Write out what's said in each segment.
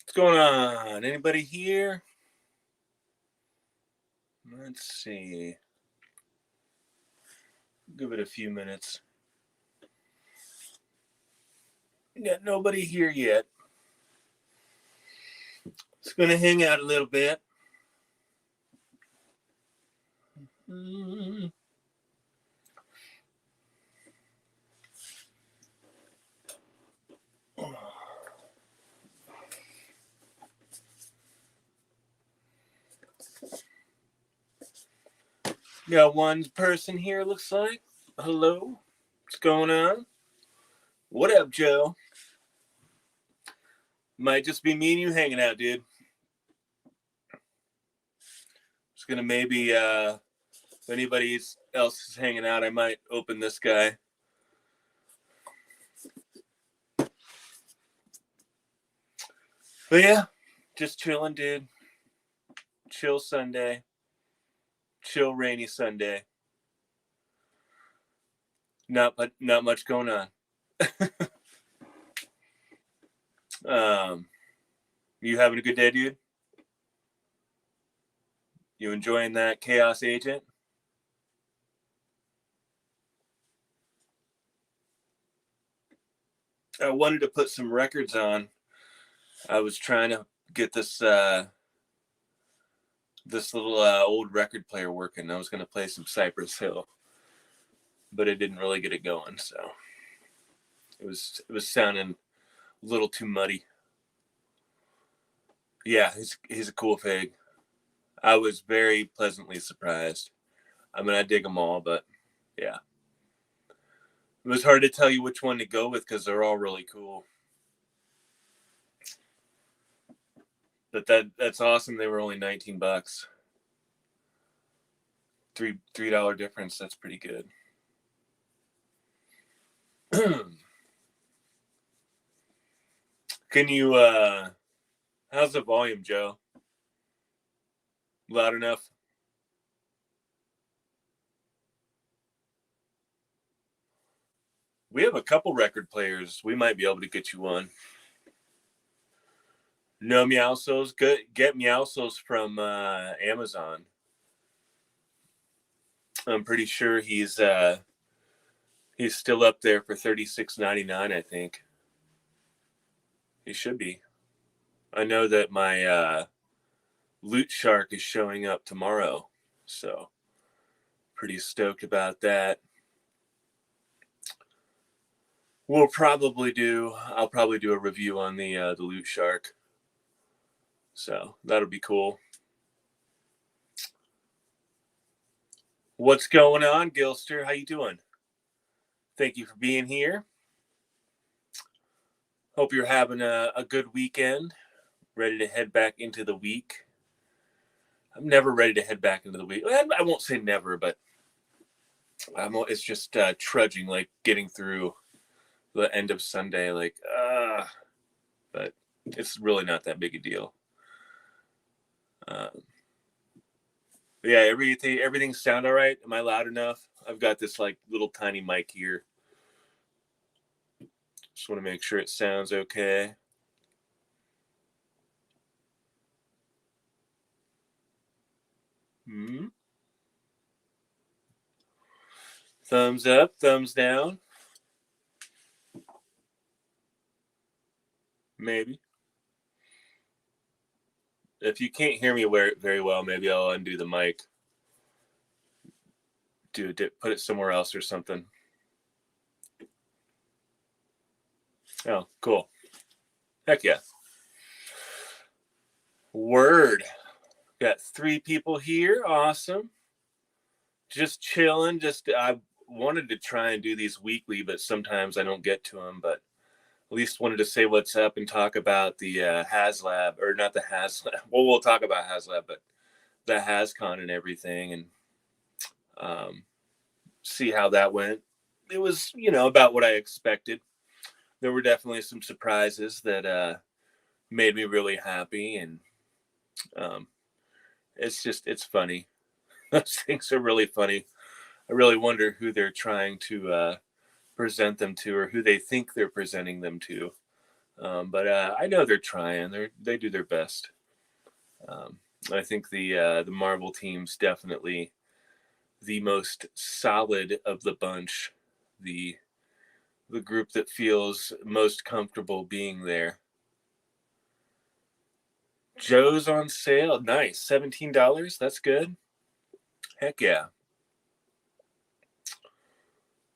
What's going on? Anybody here? Let's see. Give it a few minutes. Got nobody here yet. Just gonna hang out a little bit. Got one person here, looks like. Hello. What's going on? What up, Joe? Might just be me and you hanging out, dude. Just gonna maybe, if anybody else is hanging out, I might open this guy. But yeah, just chilling, dude. Chill Sunday. Chill rainy Sunday. Not much going on. You having a good day, dude? You enjoying that Chaos Agent? I wanted to put some records on. I was trying to get this this little old record player working. I was going to play some Cypress Hill, but it didn't really get it going. So it was sounding a little too muddy. Yeah, he's a cool fig. I was very pleasantly surprised. I mean, I dig them all, but yeah, it was hard to tell you which one to go with because they're all really cool. But that's awesome. They were only $19. $3 difference. That's pretty good. Can you how's the volume, Joe? Loud enough? We have a couple record players. We might be able to get you one. No Meowsos? Good. Get Meowsos from Amazon. I'm pretty sure he's still up there for $36.99, I think. He should be. I know that my Loot Shark is showing up tomorrow, so pretty stoked about that. I'll probably do a review on the Loot Shark, so that'll be cool. What's going on, Gilster? How you doing? Thank you for being here. Hope you're having a good weekend. Ready to head back into the week. I'm never ready to head back into the week. I won't say never, but it's just trudging, like getting through the end of Sunday, but it's really not that big a deal. Yeah, everything sound all right? Am I loud enough? I've got this like little tiny mic here. Just want to make sure it sounds okay. Thumbs up, thumbs down. Maybe. If you can't hear me very well, maybe I'll undo the mic. Put it somewhere else or something. Oh, cool. Heck yeah. Word. Got 3 people here. Awesome. Just chilling. I wanted to try and do these weekly, but sometimes I don't get to them. But at least wanted to say what's up and talk about the HasLab, or not the HasLab. Well, we'll talk about HasLab, but the Hascon and everything, and see how that went. It was, about what I expected. There were definitely some surprises that made me really happy, and it's funny. Those things are really funny. I really wonder who they're trying to present them to, or who they think they're presenting them to. But I know they're trying. They do their best. I think the Marvel team's definitely the most solid of the bunch. The group that feels most comfortable being there. Joe's on sale. Nice. $17. That's good. Heck yeah.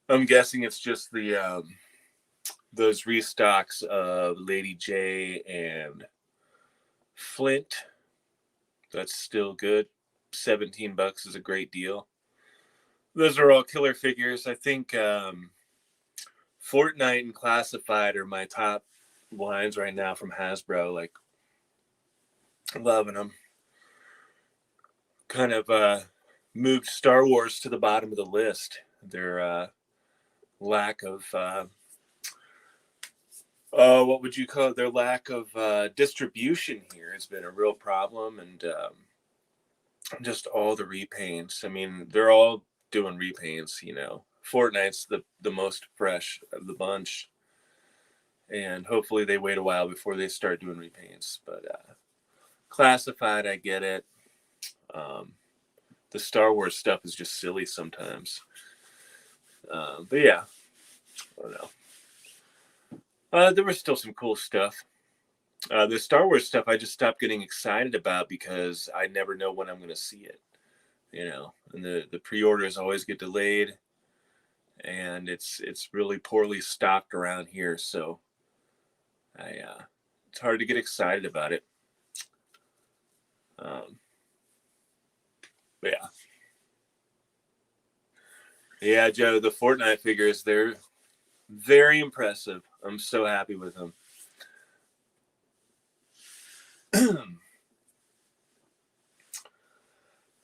I'm guessing it's just the those restocks of Lady J and Flint. That's still good. $17 is a great deal. Those are all killer figures. I think Fortnite and Classified are my top lines right now from Hasbro. Like, loving them. Kind of moved Star Wars to the bottom of the list. Their lack of what would you call it? Their lack of distribution here has been a real problem, and just all the repaints. I mean, they're all doing repaints. Fortnite's the most fresh of the bunch, and hopefully they wait a while before they start doing repaints. But Classified, I get it. The Star Wars stuff is just silly sometimes. But yeah, I don't know. There was still some cool stuff. The Star Wars stuff I just stopped getting excited about because I never know when I'm going to see it. And the pre-orders always get delayed, and it's really poorly stocked around here, so it's hard to get excited about it. But yeah, Joe, the Fortnite figures, they're very impressive. I'm so happy with them.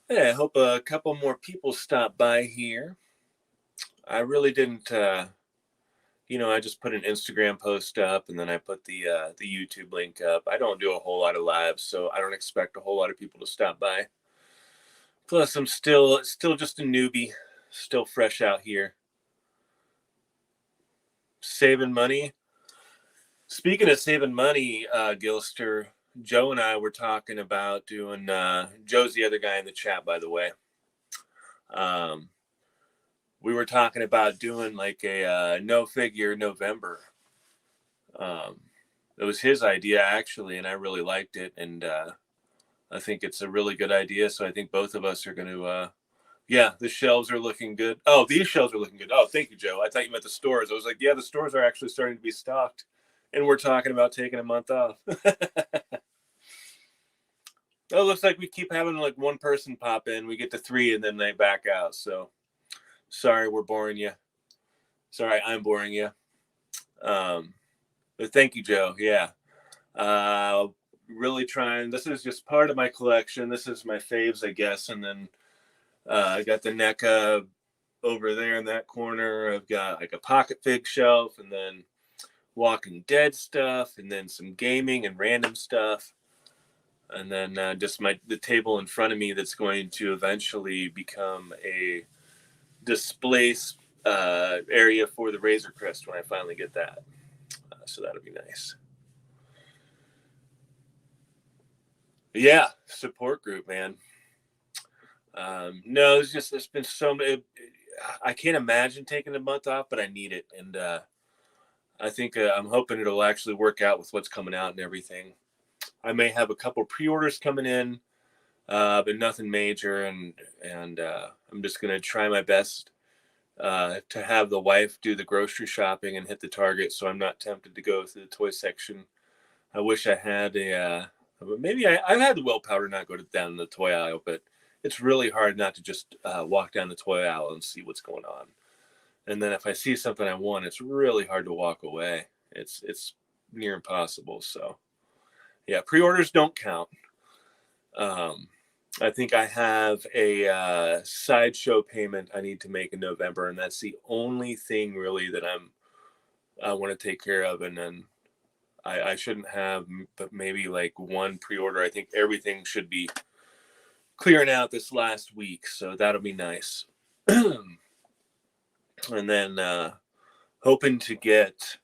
Yeah, I hope a couple more people stop by here. I really didn't, I just put an Instagram post up, and then I put the YouTube link up. I don't do a whole lot of lives, so I don't expect a whole lot of people to stop by. Plus, I'm still just a newbie, still fresh out here. Saving money. Speaking of saving money, Gilster, Joe and I were talking about doing, Joe's the other guy in the chat, by the way. We were talking about doing like a no figure November. It was his idea, actually, and I really liked it. And I think it's a really good idea. So I think both of us are going to, the shelves are looking good. Oh, these shelves are looking good. Oh, thank you, Joe. I thought you meant the stores. I was like, yeah, the stores are actually starting to be stocked. And we're talking about taking a month off. It looks like we keep having like one person pop in. We get to 3 and then they back out. So sorry, we're boring you. Sorry, I'm boring you. But thank you, Joe. Yeah. Really trying. This is just part of my collection. This is my faves, I guess. And then I got the NECA over there in that corner. I've got like a pocket fig shelf, and then Walking Dead stuff, and then some gaming and random stuff. And then just the table in front of me that's going to eventually become a display area for the Razor Crest when I finally get that. So that'll be nice. But yeah, support group, man. No, there's been so many. I can't imagine taking a month off, but I need it. And I think I'm hoping it'll actually work out with what's coming out and everything. I may have a couple pre-orders coming in, but nothing major. And I'm just going to try my best to have the wife do the grocery shopping and hit the Target, so I'm not tempted to go to the toy section. I wish I had maybe I've had the willpower to not go down the toy aisle, but it's really hard not to just walk down the toy aisle and see what's going on. And then if I see something I want, it's really hard to walk away. It's near impossible. So yeah, pre-orders don't count. I think I have a sideshow payment I need to make in November, and that's the only thing really that I want to take care of. And then I shouldn't have, but maybe like one pre-order. I think everything should be clearing out this last week, so that'll be nice. And then hoping to get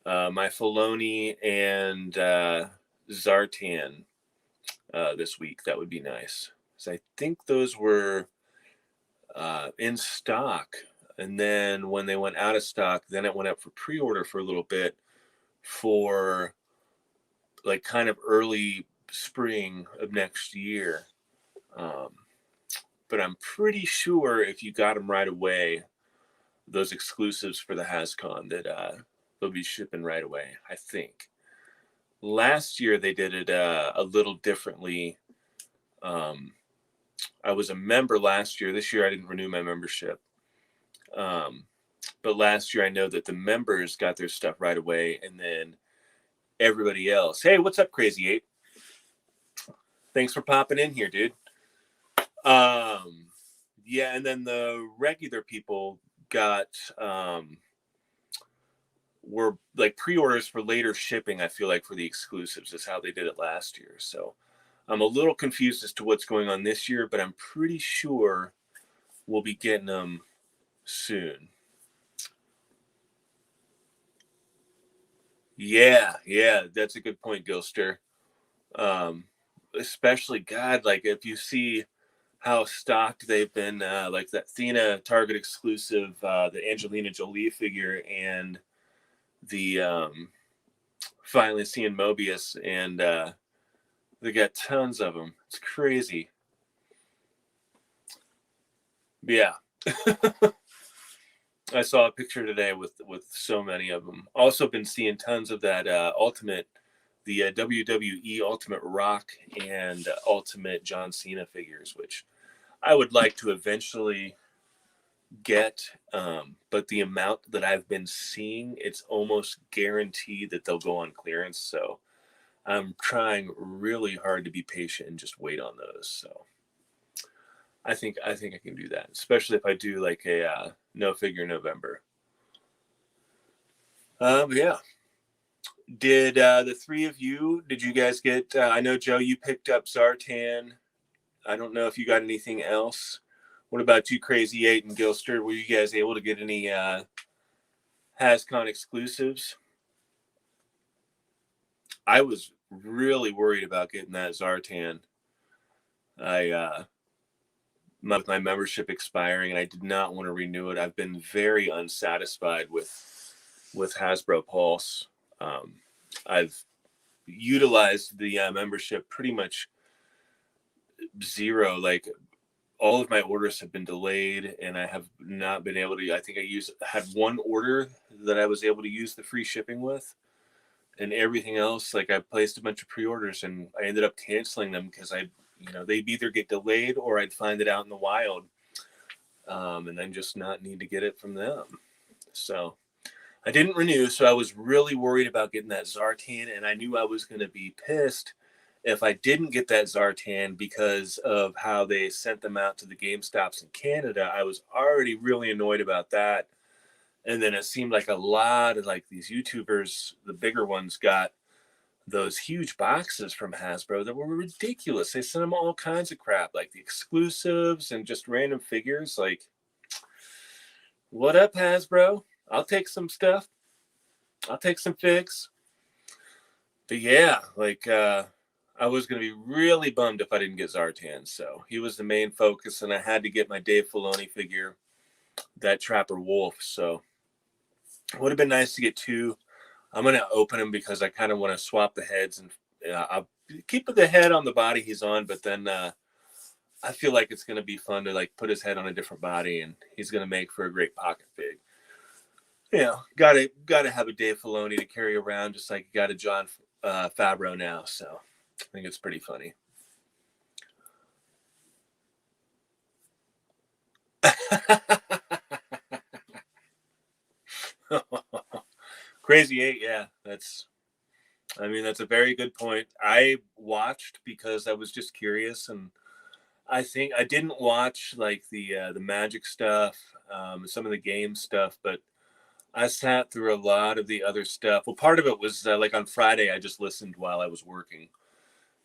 my Filoni and Zartan this week. That would be nice. So I think those were in stock. And then when they went out of stock, then it went up for pre-order for a little bit for like kind of early spring of next year. But I'm pretty sure if you got them right away, those exclusives for the Hascon, that they'll be shipping right away, I think. Last year they did it a little differently. I was a member last year. This year I didn't renew my membership. But last year I know that the members got their stuff right away, and then everybody else. Hey, what's up, Crazy 8? Thanks for popping in here, dude. Yeah, and then the regular people got were like pre-orders for later shipping. I feel like for the exclusives is how they did it last year. So I'm a little confused as to what's going on this year, but I'm pretty sure we'll be getting them soon. Yeah, that's a good point, Gilster. Especially, God, like if you see how stocked they've been, like that Thena Target exclusive, the Angelina Jolie figure, and the finally seeing Mobius, and they got tons of them. It's crazy. Yeah. I saw a picture today with so many of them. Also been seeing tons of that Ultimate, the WWE Ultimate Rock and Ultimate John Cena figures, which I would like to eventually get. But the amount that I've been seeing, it's almost guaranteed that they'll go on clearance. So I'm trying really hard to be patient and just wait on those. So I think I can do that, especially if I do like a no figure November. Yeah. Did the three of you? Did you guys get? I know Joe, you picked up Zartan. I don't know if you got anything else. What about you, Crazy 8 and Gilster? Were you guys able to get any Hascon exclusives? I was really worried about getting that Zartan. With my membership expiring, and I did not want to renew it. I've been very unsatisfied with Hasbro Pulse. I've utilized the membership pretty much zero. Like all of my orders have been delayed, and I have not been able to. I think I had one order that I was able to use the free shipping with, and everything else, like I placed a bunch of pre-orders, and I ended up canceling them because they'd either get delayed or I'd find it out in the wild, and then just not need to get it from them. So I didn't renew, so I was really worried about getting that Zartan, and I knew I was going to be pissed if I didn't get that Zartan because of how they sent them out to the GameStops in Canada. I was already really annoyed about that. And then it seemed like a lot of like these YouTubers, the bigger ones, got those huge boxes from Hasbro that were ridiculous. They sent them all kinds of crap, like the exclusives and just random figures. Like, what up, Hasbro? I'll take some stuff. I'll take some figs. But yeah, like I was going to be really bummed if I didn't get Zartan. So he was the main focus, and I had to get my Dave Filoni figure, that Trapper Wolf. So it would have been nice to get two. I'm going to open them because I kind of want to swap the heads, and I'll keep the head on the body he's on, but then I feel like it's going to be fun to like put his head on a different body, and he's going to make for a great pocket fig. Gotta have a Dave Filoni to carry around, just like you got a John Favreau now. So I think it's pretty funny. Crazy 8, yeah, that's a very good point. I watched because I was just curious, and I think I didn't watch like the Magic stuff, some of the game stuff, but I sat through a lot of the other stuff. Well, part of it was like on Friday, I just listened while I was working.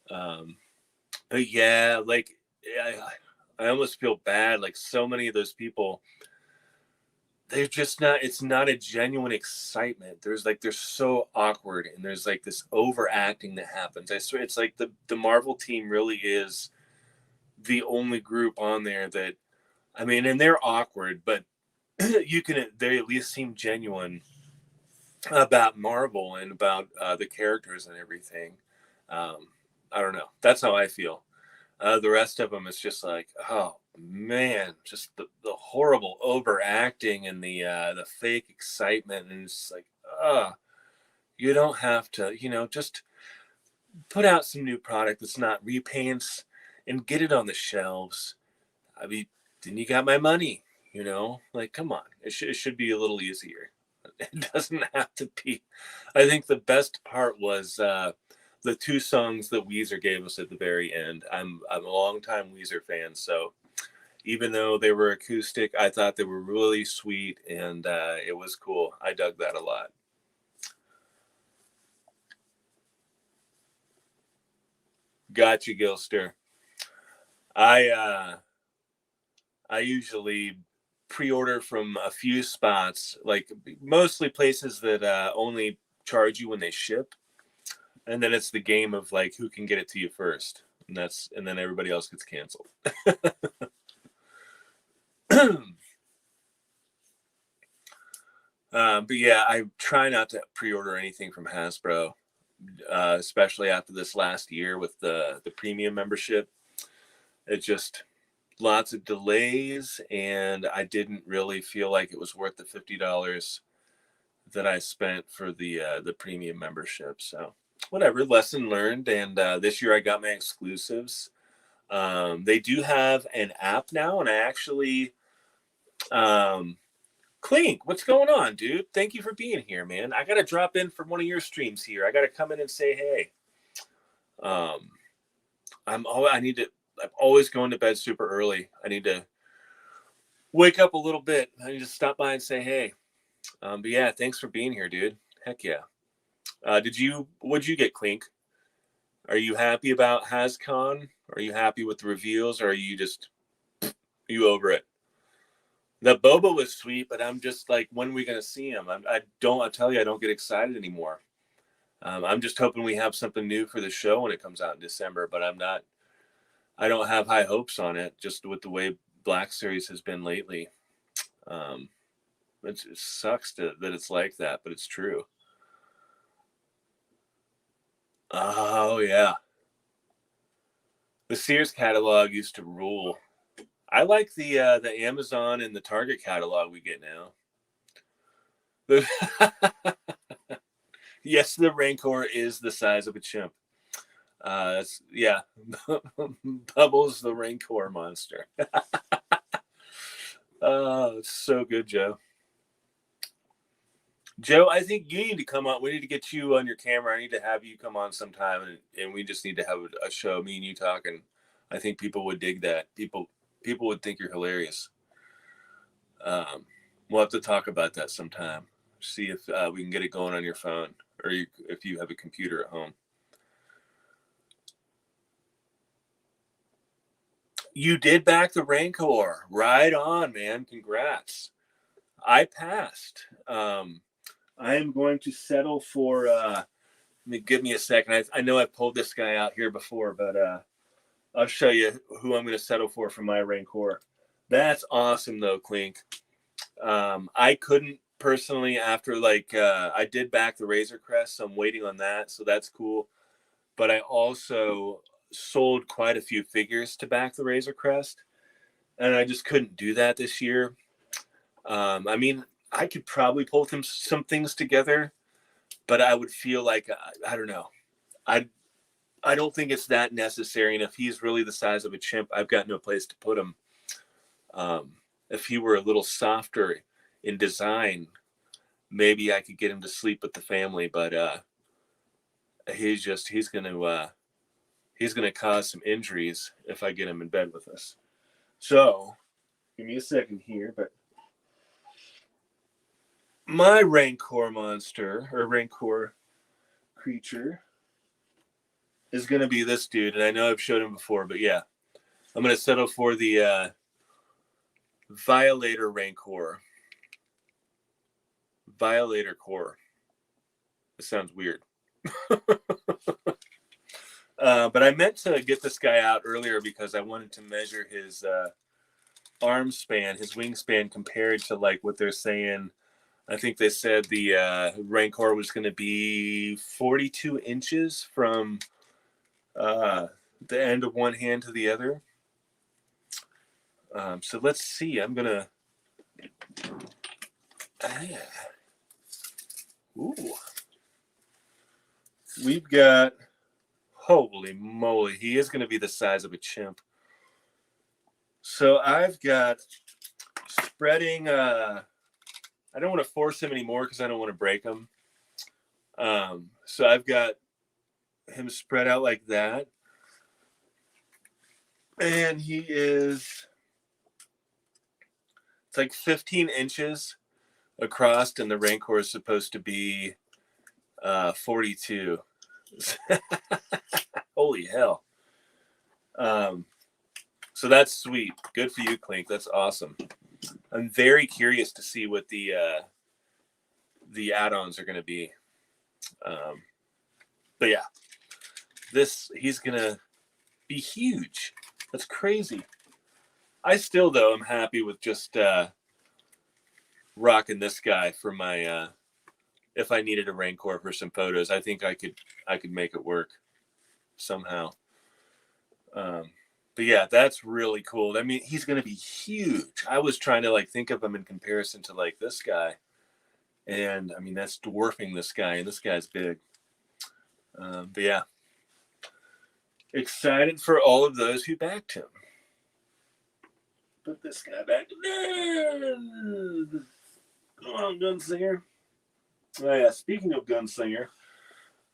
But yeah, like I almost feel bad. Like so many of those people, they're just not, it's not a genuine excitement. They're so awkward, and there's like this overacting that happens. I swear it's like the Marvel team really is the only group on there that, I mean, and they're awkward, but they at least seem genuine about Marvel and about the characters and everything. I don't know. That's how I feel. The rest of them is just like, oh man, just the horrible overacting and the fake excitement, and it's like, you don't have to, just put out some new product that's not repaints and get it on the shelves. I mean, then you got my money, like, come on, it should be a little easier. It doesn't have to be. I think the best part was the two songs that Weezer gave us at the very end. I'm a longtime Weezer fan, so even though they were acoustic, I thought they were really sweet, and it was cool. I dug that a lot. Gotcha, Gilster. I usually pre-order from a few spots, like mostly places that only charge you when they ship, and then it's the game of like who can get it to you first, and then everybody else gets canceled. But yeah, I try not to pre-order anything from Hasbro, especially after this last year with the premium membership. It just lots of delays, and I didn't really feel like it was worth the $50 that I spent for the premium membership. So whatever, lesson learned. And this year I got my exclusives. They do have an app now, and I actually Clink, what's going on, dude? Thank you for being here, man. I gotta drop in for one of your streams here. I gotta come in and say hey. I'm always going to bed super early. I need to wake up a little bit. I need to stop by and say hey. But yeah, thanks for being here, dude. Heck yeah. What'd you get, Clink? Are you happy about Hascon? Are you happy with the reveals, or are you over it? The boba was sweet, but I'm just like, when are we going to see him? I tell you, I don't get excited anymore. I'm just hoping we have something new for the show when it comes out in December, but I don't have high hopes on it, just with the way Black Series has been lately. It sucks that it's like that, but it's true. Oh, yeah. The Sears catalog used to rule. I like the Amazon and the Target catalog we get now. Yes, the Rancor is the size of a chimp. Yeah. Bubbles the Rancor monster. Oh, it's so good, Joe. Joe, I think you need to come on. We need to get you on your camera. I need to have you come on sometime, and we just need to have a show, me and you talking. I think people would dig that. People would think you're hilarious. We'll have to talk about that sometime. See if we can get it going on your phone, or if you have a computer at home. You did back the Rancor. Right on, man. Congrats. I passed. I am going to settle for give me a second. I know I've pulled this guy out here before, but I'll show you who I'm going to settle for my Rancor. That's awesome, though, Clink. I couldn't personally after, I did back the Razor Crest, so I'm waiting on that, so that's cool. But I also sold quite a few figures to back the Razor Crest, and I just couldn't do that this year. I mean, I could probably pull some things together, but I would feel like, I don't know. I don't think it's that necessary. And if he's really the size of a chimp, I've got no place to put him. If he were a little softer in design, maybe I could get him to sleep with the family. But he's gonna cause some injuries if I get him in bed with us. So give me a second here, but my Rancor monster, or Rancor creature, is going to be this dude. And I know I've showed him before, but yeah. I'm going to settle for the Violator Rancor. Violator core. This sounds weird. But I meant to get this guy out earlier because I wanted to measure his arm span, his wingspan compared to like what they're saying. I think they said the Rancor was going to be 42 inches from the end of one hand to the other. So let's see. I'm going to... Ooh. We've got... Holy moly. He is going to be the size of a chimp. So I've got spreading... I don't want to force him anymore because I don't want to break him. So I've got him spread out like that. And he is... It's like 15 inches across, and the Rancor is supposed to be 42. Holy hell. So that's sweet. Good for you, Clink. That's awesome. I'm very curious to see what the add-ons are going to be. But yeah, he's going to be huge. That's crazy. I still, though, am happy with just rocking this guy for my if I needed a Rancor for some photos. I think I could make it work somehow. But yeah, that's really cool. I mean, he's going to be huge. I was trying to like think of him in comparison to like this guy, and I mean that's dwarfing this guy, and this guy's big. But yeah, excited for all of those who backed him. Put this guy back there. Come on, Gunslinger. Oh yeah, speaking of Gunslinger,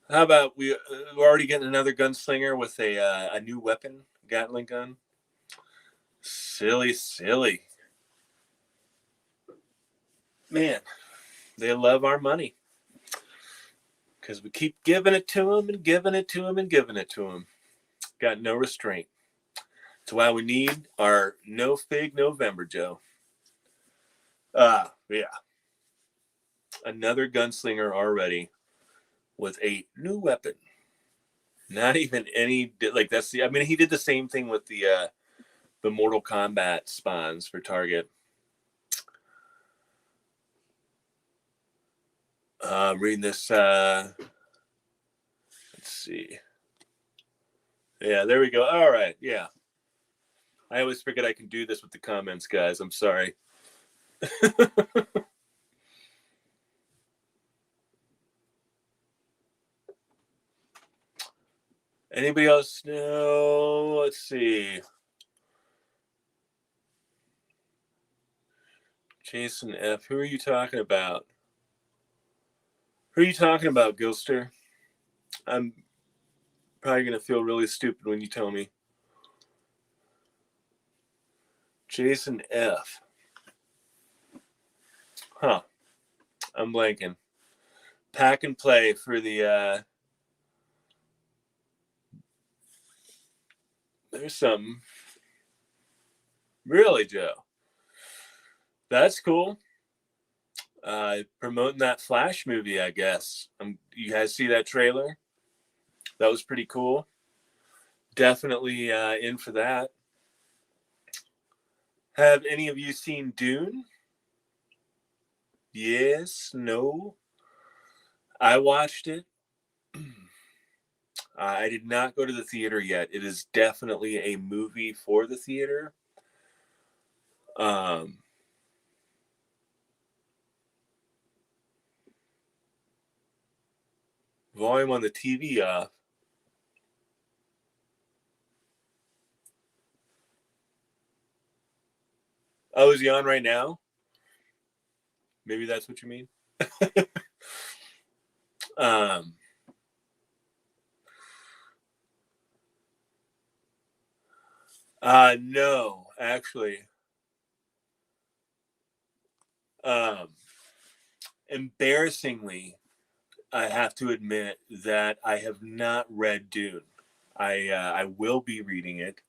how about we're already getting another Gunslinger with a new weapon, Gatling gun. Silly. Man, they love our money. Because we keep giving it to them and giving it to them and giving it to them. Got no restraint. That's why we need our No Fig November, Joe. Yeah. Another gunslinger already with a new weapon. Not even any, like that's the, I mean, he did the same thing with the Mortal Kombat spawns for Target. Reading this, let's see. Yeah, there we go. All right, yeah. I always forget I can do this with the comments, guys. I'm sorry. Anybody else know? Let's see. Jason F. Who are you talking about? Who are you talking about, Gilster? I'm probably going to feel really stupid when you tell me. Jason F. Huh. I'm blanking. Pack and play for the... There's something. Really, Joe? That's cool. Promoting that Flash movie, I guess. You guys see that trailer? That was pretty cool. Definitely in for that. Have any of you seen DUNE? Yes, no. I watched it. I did not go to the theater yet. It is definitely a movie for the theater. Volume on the TV off. Oh, is he on right now? Maybe that's what you mean. No, actually. Embarrassingly, I have to admit that I have not read DUNE. I will be reading it.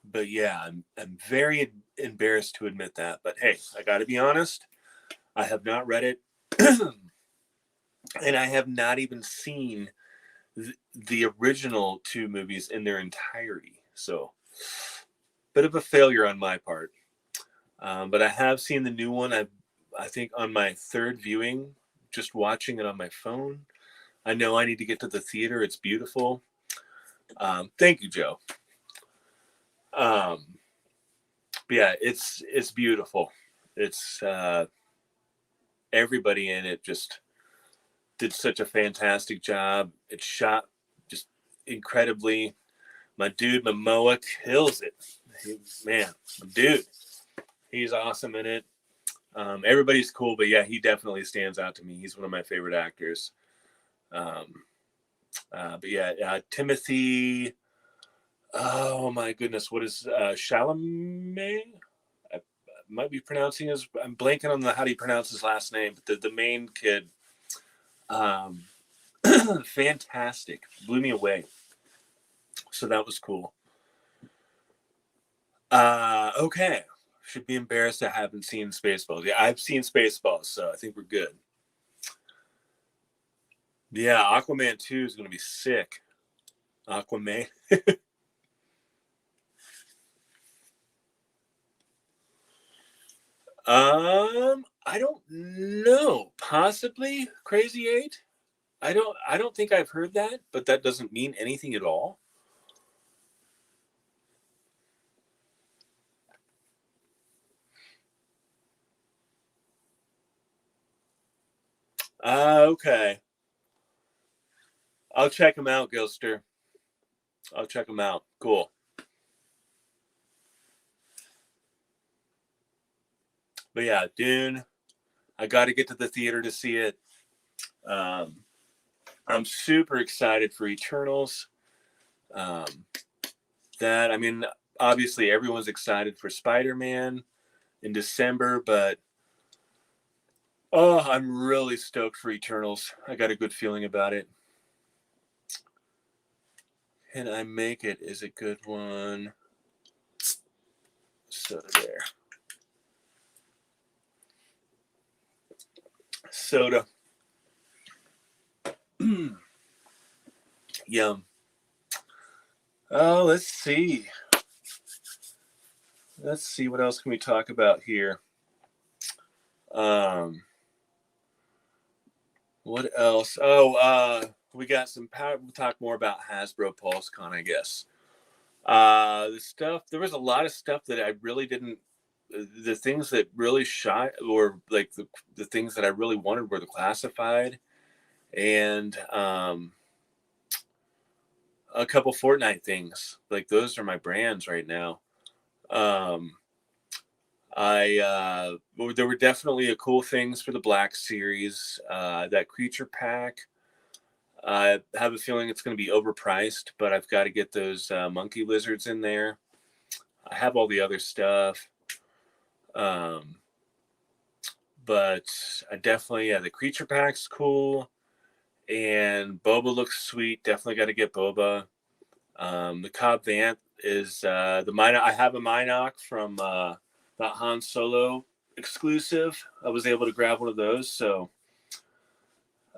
But yeah, I'm very embarrassed to admit that. But hey, I got to be honest. I have not read it, and I have not even seen the original 2 movies in their entirety. So, bit of a failure on my part. But I have seen the new one. I think on my 3rd viewing, just watching it on my phone. I know I need to get to the theater. It's beautiful. Thank you, Joe. But yeah, it's beautiful. It's everybody in it just did such a fantastic job. It's shot just incredibly. My dude Momoa kills it. Man, dude, he's awesome in it. Everybody's cool, but yeah, he definitely stands out to me. He's one of my favorite actors. But yeah, Timothy. Oh my goodness, what is Chalamet? I might be pronouncing his. I'm blanking on how do you pronounce his last name. But the main kid, fantastic, blew me away. So that was cool. Okay, should be embarrassed I haven't seen Spaceballs. Yeah, I've seen Spaceballs, so I think we're good. Yeah, Aquaman 2 is going to be sick. Aquaman. I don't know. Possibly Crazy 8. I don't think I've heard that, but that doesn't mean anything at all. Okay. I'll check them out, Gilster. I'll check them out. Cool. But yeah, Dune. I got to get to the theater to see it. I'm super excited for Eternals. I mean, obviously everyone's excited for Spider-Man in December, but I'm really stoked for Eternals. I got a good feeling about it. Can I Make It is a good one. Soda there. Soda. Yum. Oh, let's see. Let's see what else can we talk about here. What else? We got some power. We'll talk more about Hasbro PulseCon, I guess. There was a lot of stuff that I really didn't. The things that really shot, or like the things that I really wanted, were the classified, and a couple Fortnite things. Like those are my brands right now. There were definitely cool things for the Black Series. That creature pack, I have a feeling it's going to be overpriced, but I've got to get those monkey lizards in there. I have all the other stuff. But I definitely, the creature pack's cool. And Boba looks sweet. Definitely got to get Boba. The Cobb Vanth is the Minoc. I have a Minoc from that Han Solo exclusive. I was able to grab one of those. So,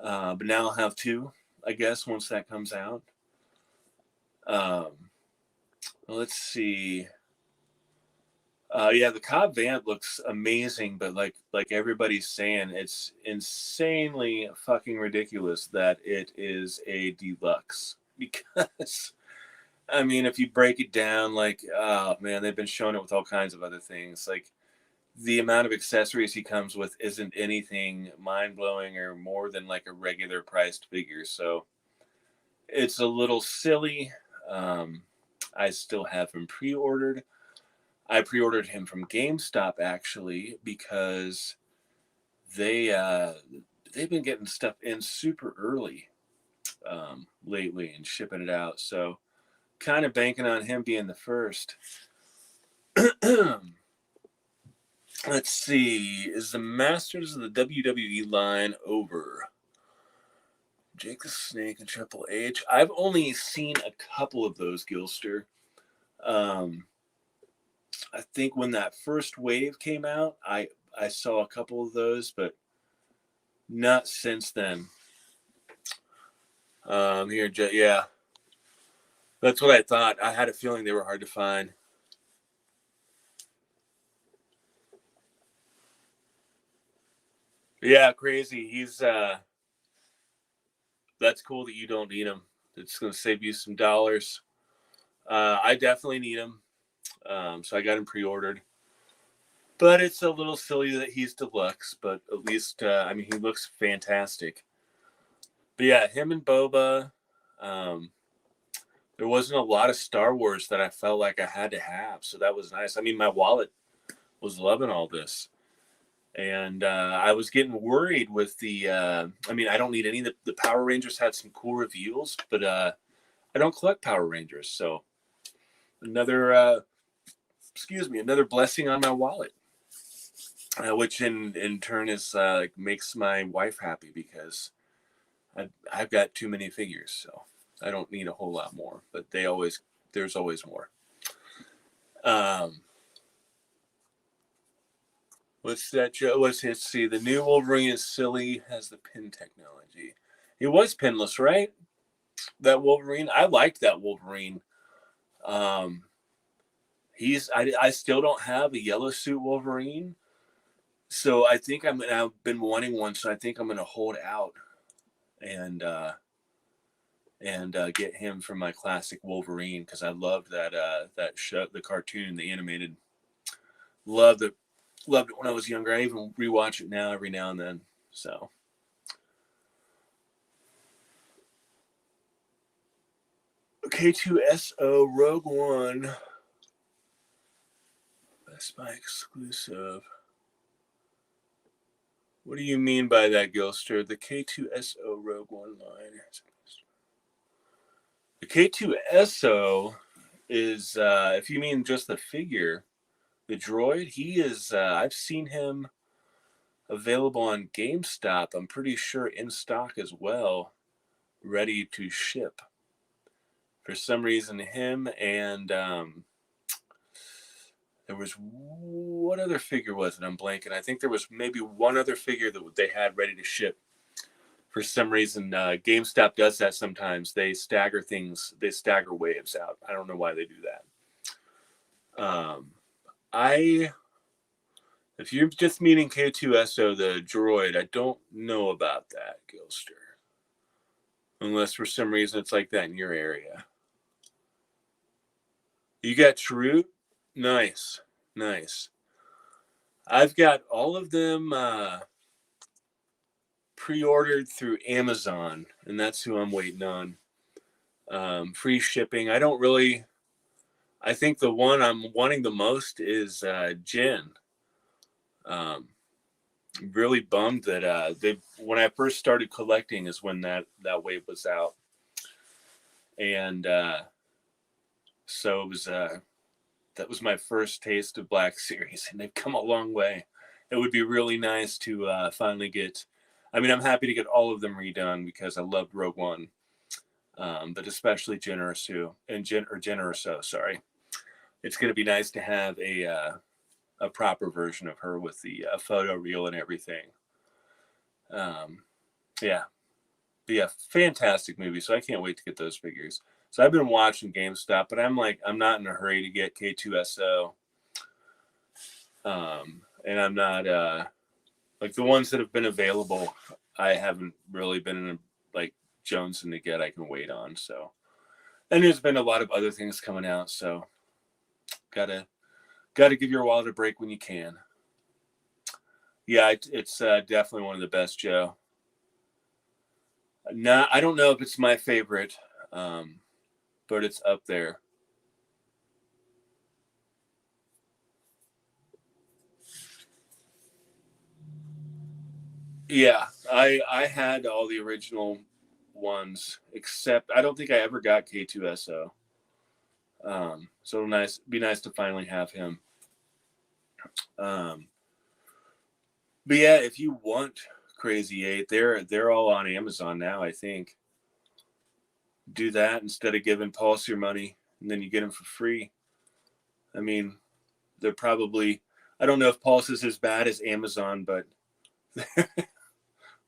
but now I'll have 2, I guess, once that comes out. Let's see. The Cobb Vanth looks amazing, but like everybody's saying, it's insanely fucking ridiculous that it is a deluxe. Because, I mean, if you break it down, like, oh man, they've been showing it with all kinds of other things. Like, the amount of accessories he comes with isn't anything mind-blowing or more than like a regular priced figure. So it's a little silly. I still have him pre-ordered. I pre-ordered him from GameStop, actually, because they've been getting stuff in super early lately and shipping it out. So kind of banking on him being the first. Let's see. Is the Masters of the WWE line over? Jake the Snake and Triple H. I've only seen a couple of those, Gilster. I think when that first wave came out, I I saw a couple of those, but not since then. Here, yeah. That's what I thought. I had a feeling they were hard to find. Yeah, crazy. He's that's cool that you don't need him. It's going to save you some dollars. I definitely need him. So I got him pre-ordered. But it's a little silly that he's deluxe, but at least, I mean, he looks fantastic. But yeah, him and Boba. There wasn't a lot of Star Wars that I felt like I had to have, so that was nice. I mean, my wallet was loving all this. And I was getting worried with the, I mean, I don't need any. The Power Rangers had some cool reveals, but I don't collect Power Rangers. So another, another blessing on my wallet. Which in turn is makes my wife happy because I've got too many figures, so I don't need a whole lot more. But there's always more. What's that, Joe? Let's see. The new Wolverine is silly. Has the pin technology. It was pinless, right? That Wolverine. I liked that Wolverine. I still don't have a yellow suit Wolverine. So I think I've been wanting one, so I think I'm gonna hold out and get him from my classic Wolverine because I loved that show, the cartoon, the animated. Loved it when I was younger. I even rewatch it now every now and then. So K2SO Rogue One, Best Buy exclusive. What do you mean by that, Gilster? The K2SO Rogue One line. The K2SO is, if you mean just the figure, the droid, he is, I've seen him available on GameStop. I'm pretty sure in stock as well, ready to ship. For some reason, him and there was, what other figure was it? I'm blanking. I think there was maybe one other figure that they had ready to ship. For some reason, GameStop does that sometimes. They stagger things. They stagger waves out. I don't know why they do that. If you're just meaning K2SO, the droid, I don't know about that, Gilster. Unless for some reason it's like that in your area. You got Chirrut? Nice. I've got all of them pre-ordered through Amazon, and that's who I'm waiting on. Free shipping. I think the one I'm wanting the most is Jin. Really bummed that when I first started collecting is when that wave was out, and so it was that was my first taste of Black Series, and they've come a long way. It would be really nice to finally get. I mean, I'm happy to get all of them redone because I loved Rogue One, but especially Jyn Erso. Sorry, it's going to be nice to have a proper version of her with the photo reel and everything. Yeah, fantastic movie. So I can't wait to get those figures. So I've been watching GameStop, but I'm not in a hurry to get K2SO. And I'm not like the ones that have been available. I haven't really been like jonesing to get. I can wait on. So, and there's been a lot of other things coming out. So, gotta give your wallet a break when you can. Yeah, it's definitely one of the best, Joe. I don't know if it's my favorite, but it's up there. Yeah, I had all the original ones, except I don't think I ever got K2SO. So be nice to finally have him. But yeah, if you want Crazy 8, they're all on Amazon now, I think. Do that instead of giving Pulse your money, and then you get them for free. I mean, they're probably. I don't know if Pulse is as bad as Amazon, but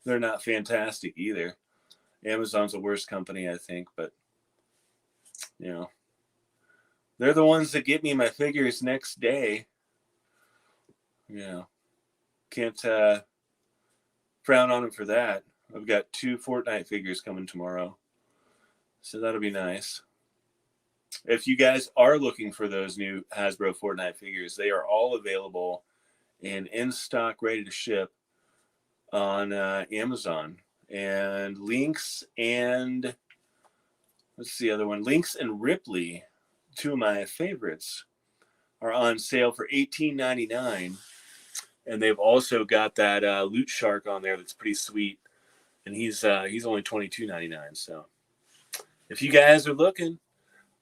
they're not fantastic either. Amazon's the worst company, I think, but you know, they're the ones that get me my figures next day. You know, can't frown on them for that. I've got 2 Fortnite figures coming tomorrow, so that'll be nice. If you guys are looking for those new Hasbro Fortnite figures, they are all available and in stock, ready to ship on Amazon. And Lynx and what's the other one? Lynx and Ripley, 2 of my favorites, are on sale for $18.99. And they've also got that Loot Shark on there that's pretty sweet, and he's only $22.99. So if you guys are looking,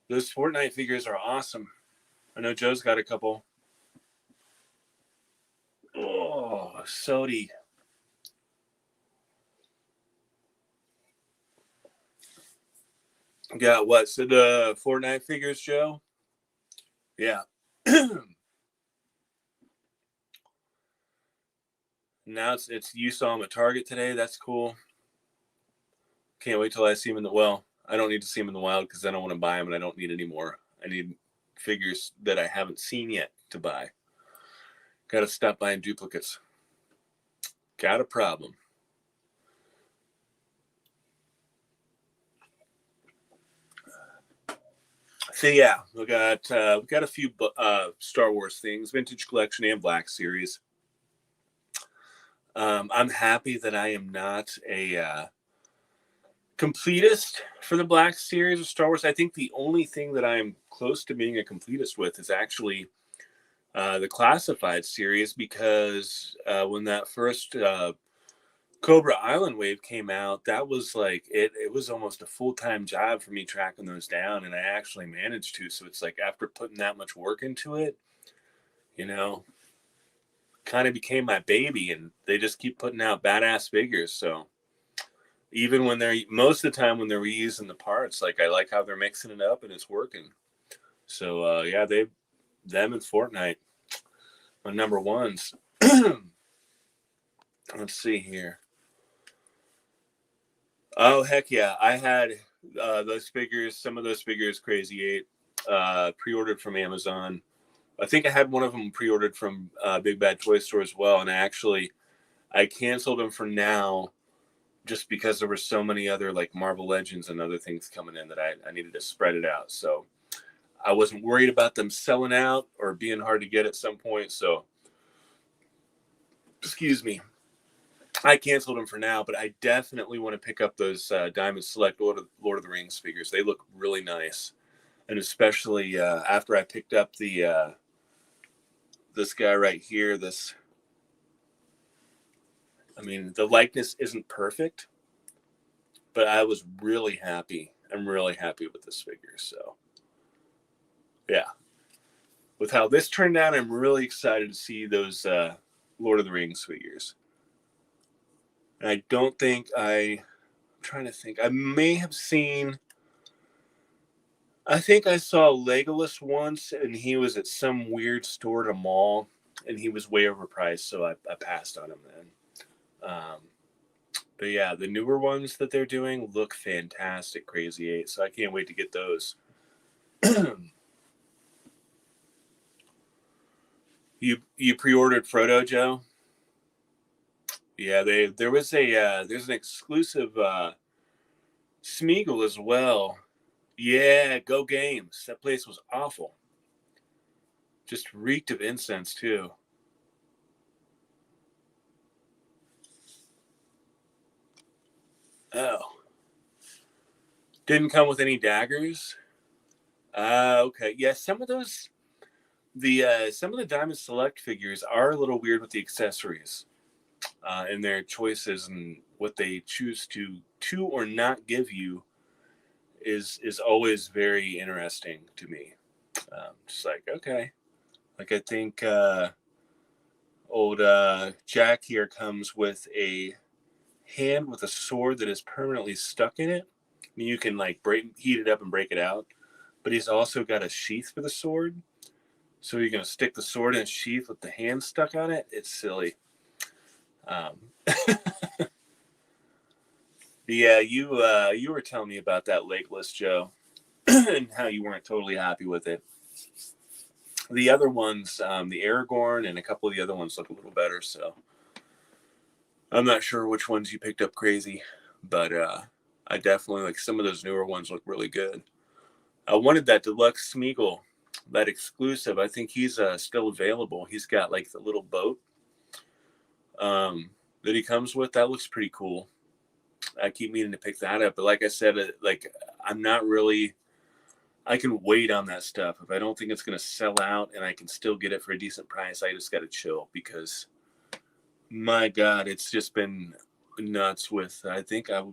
those Fortnite figures are awesome. I know Joe's got a couple. Oh, Sodi. Got what? So the Fortnite figures, Joe? Yeah. Now it's you saw him at Target today. That's cool. Can't wait till I see him in the well. I don't need to see him in the wild because I don't want to buy him and I don't need any more. I need figures that I haven't seen yet to buy. Got to stop buying duplicates. Got a problem. So yeah, we got a few Star Wars things, Vintage Collection and Black Series. I'm happy that I am not a completist for the Black Series of Star Wars. I think the only thing that I am close to being a completist with is actually the Classified series, because when that first Cobra Island wave came out, that was like it was almost a full-time job for me tracking those down, and I actually managed to. So it's like after putting that much work into it, you know, kind of became my baby, and they just keep putting out badass figures. So even when they're most of the time when they're reusing the parts, like I like how they're mixing it up and it's working. So yeah, them and Fortnite are number ones. Let's see here. Oh heck yeah, I had those figures. Some of those figures, Crazy 8, pre-ordered from Amazon. I think I had one of them pre-ordered from Big Bad Toy Store as well, and I canceled them for now, just because there were so many other like Marvel Legends and other things coming in that I needed to spread it out. So I wasn't worried about them selling out or being hard to get at some point. So, excuse me, I canceled them for now, but I definitely want to pick up those Diamond Select Lord of the Rings figures. They look really nice. And especially after I picked up the this guy right here, the likeness isn't perfect, but I was really happy. I'm really happy with this figure. So, yeah. With how this turned out, I'm really excited to see those Lord of the Rings figures. And I don't think I'm trying to think. I may have seen... I think I saw Legolas once, and he was at some weird store at a mall, and he was way overpriced, so I passed on him then. But yeah, the newer ones that they're doing look fantastic, Crazy 8, so I can't wait to get those. You pre-ordered Frodo, Joe? Yeah, there's an exclusive Smeagol as well. Yeah, Go Games. That place was awful. Just reeked of incense too. Oh. Didn't come with any daggers? Okay. Yeah, some of the Diamond Select figures are a little weird with the accessories and their choices, and what they choose to or not give you is always very interesting to me. Just like, okay. Like I think old Jack here comes with a hand with a sword that is permanently stuck in it. I mean, you can like heat it up and break it out, but he's also got a sheath for the sword. So you're gonna stick the sword in its sheath with the hand stuck on it? It's silly. Yeah, you were telling me about that Legless Joe and how you weren't totally happy with it. The other ones, the Aragorn and a couple of the other ones look a little better. So I'm not sure which ones you picked up crazy, but I definitely like some of those newer ones look really good. I wanted that deluxe Smeagol, that exclusive. I think he's still available. He's got like the little boat that he comes with. That looks pretty cool. I keep meaning to pick that up, but like I said, like I'm not really. I can wait on that stuff. If I don't think it's going to sell out and I can still get it for a decent price, I just got to chill because, my God, it's just been nuts with,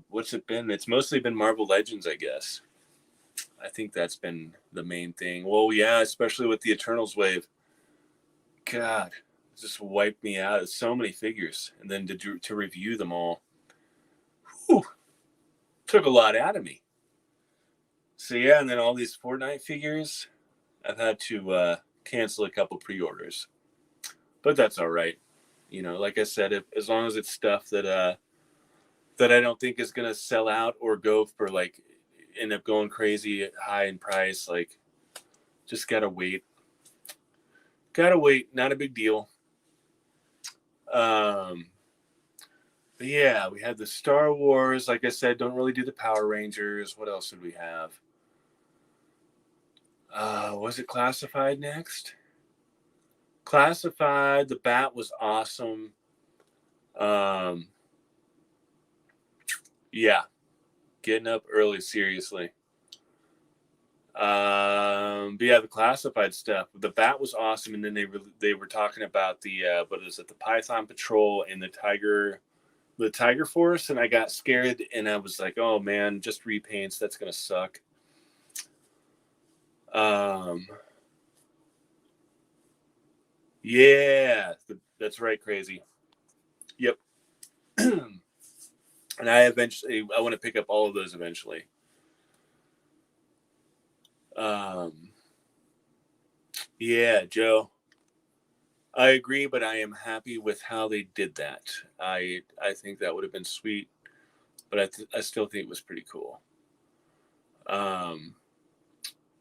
what's it been? It's mostly been Marvel Legends, I guess. I think that's been the main thing. Well, yeah, especially with the Eternals wave. God, it just wiped me out. It's so many figures. And then to review them all, whew, took a lot out of me. So yeah, and then all these Fortnite figures, I've had to cancel a couple pre-orders, but that's all right. You know, like I said, as long as it's stuff that that I don't think is gonna sell out or go for like end up going crazy high in price, like just gotta wait. Gotta wait. Not a big deal. But yeah, we had the Star Wars. Like I said, don't really do the Power Rangers. What else did we have? Was it Classified next? Classified. The Bat was awesome. Yeah, getting up early, seriously. But yeah, the Classified stuff. The Bat was awesome, and then they were talking about the what is it? The Python Patrol and the Tiger Force, and I got scared, and I was like, oh man, just repaints. That's gonna suck. Yeah, that's right, crazy. Yep. And I want to pick up all of those eventually. Yeah, Joe, I agree, but I am happy with how they did that. I think that would have been sweet, but I still think it was pretty cool.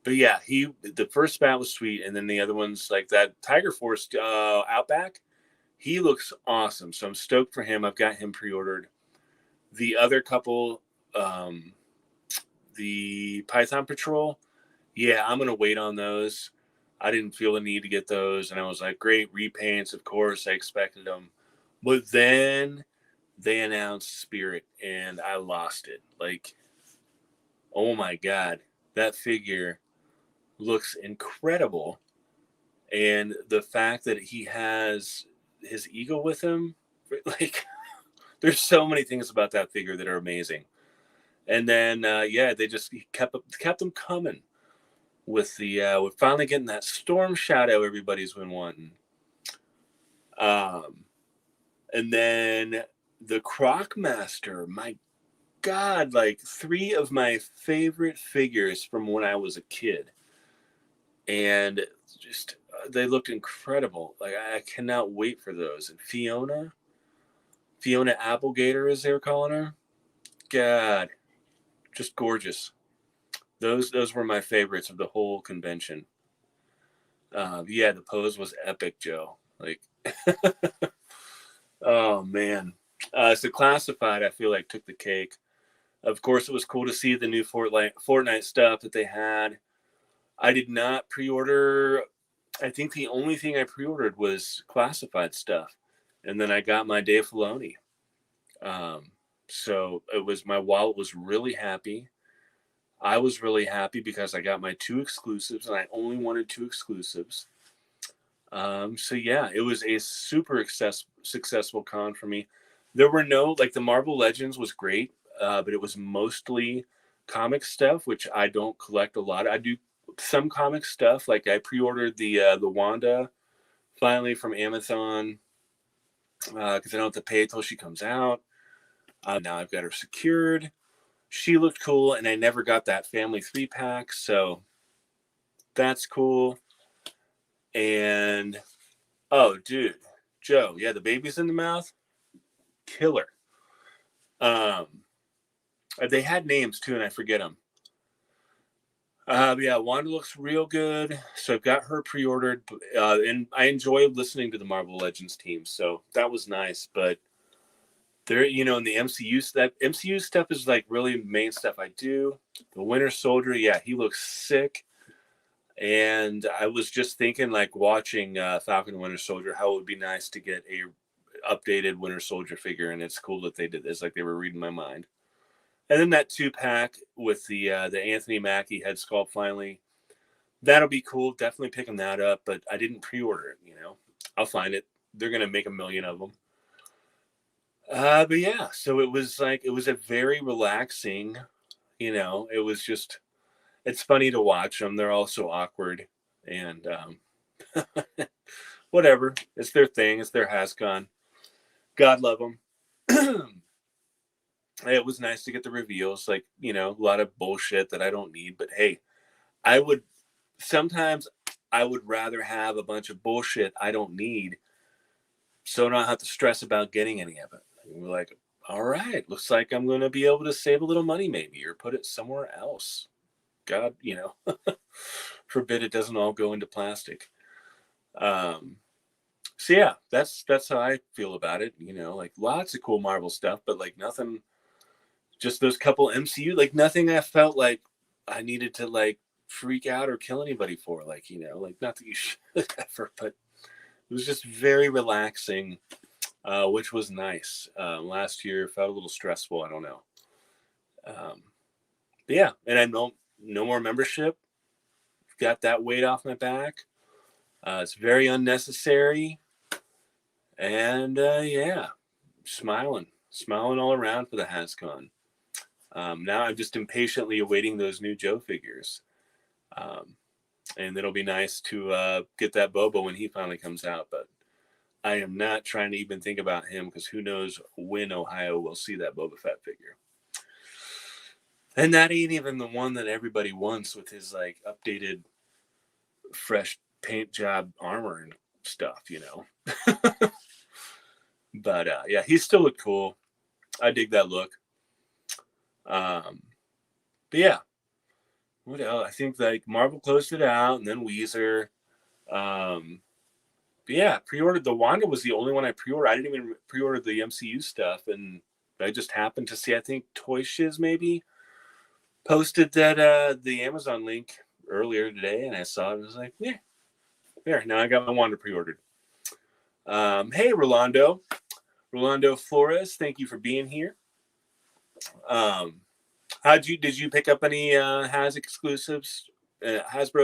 But yeah, the first Bat was sweet, and then the other ones like that Tiger Force Outback, he looks awesome. So I'm stoked for him. I've got him pre-ordered. The other couple, the Python Patrol, yeah, I'm gonna wait on those. I didn't feel the need to get those, and I was like, great repaints, of course, I expected them, but then they announced Spirit, and I lost it. Like, oh my God, that figure looks incredible. And the fact that he has his eagle with him, like, there's so many things about that figure that are amazing. And then, yeah, they just kept them coming with we're finally getting that Storm Shadow everybody's been wanting. And then the Croc Master, my God, like 3 of my favorite figures from when I was a kid. And just they looked incredible. Like I cannot wait for those. And Fiona Applegator, as they were calling her, God, just gorgeous. Those were my favorites of the whole convention. Yeah, the pose was epic, Joe. Like, oh man. So Classified, I feel like took the cake. Of course, it was cool to see the new Fortnite stuff that they had. I did not pre-order. I think the only thing I pre-ordered was Classified stuff, and then I got my Dave Filoni. So it was, my wallet was really happy. I was really happy because I got my 2 exclusives, and I only wanted 2 exclusives. So yeah, it was a super successful con for me. There were no, like, the Marvel Legends was great, but it was mostly comic stuff, which I don't collect a lot. I do some comic stuff. Like I pre-ordered the Wanda finally from Amazon because I don't have to pay till she comes out. Now I've got her secured. She looked cool, and I never got that family 3-pack, so that's cool. And oh, dude, Joe, yeah, the baby's in the mouth, killer. They had names too, and I forget them. Yeah, Wanda looks real good, so I've got her pre-ordered, and I enjoy listening to the Marvel Legends team, so that was nice. But there, in the MCU stuff is like really main stuff I do. The Winter Soldier, yeah, he looks sick. And I was just thinking, like watching Falcon and Winter Soldier, how it would be nice to get a updated Winter Soldier figure, and it's cool that they did this. Like they were reading my mind. And then that 2-pack with the Anthony Mackie head sculpt finally. That'll be cool. Definitely picking that up, but I didn't pre-order it. I'll find it. They're gonna make a million of them. But yeah, so it was a very relaxing. It was just. It's funny to watch them. They're all so awkward, and whatever. It's their thing. It's their Hascon. God love them. It was nice to get the reveals. Like, a lot of bullshit that I don't need. But hey, sometimes I would rather have a bunch of bullshit I don't need, so I don't have to stress about getting any of it. And we're like, all right, looks like I'm going to be able to save a little money maybe, or put it somewhere else. God, forbid it doesn't all go into plastic. So yeah, that's how I feel about it. Like lots of cool Marvel stuff, but like nothing, just those couple MCU, like nothing I felt like I needed to like freak out or kill anybody for. Like, like not that you should ever, but it was just very relaxing, which was nice. Last year felt a little stressful. I don't know. But yeah, and I know no more membership. Got that weight off my back. It's very unnecessary. And yeah, smiling all around for the Hascon. Now I'm just impatiently awaiting those new Joe figures. And it'll be nice to get that Bobo when he finally comes out. But I am not trying to even think about him because who knows when Ohio will see that Boba Fett figure. And that ain't even the one that everybody wants with his like updated, fresh paint job armor and stuff, But yeah, he still looked cool. I dig that look. But yeah, what else? I think like Marvel closed it out, and then Weezer. But yeah, pre-ordered the Wanda was the only one I pre-ordered. I didn't even pre-order the MCU stuff, and I just happened to see, I think Toy Shiz maybe posted that the Amazon link earlier today, and I saw it and was like, yeah, there. Now I got my Wanda pre-ordered. Hey, Rolando Flores, thank you for being here. Did you pick up any Hasbro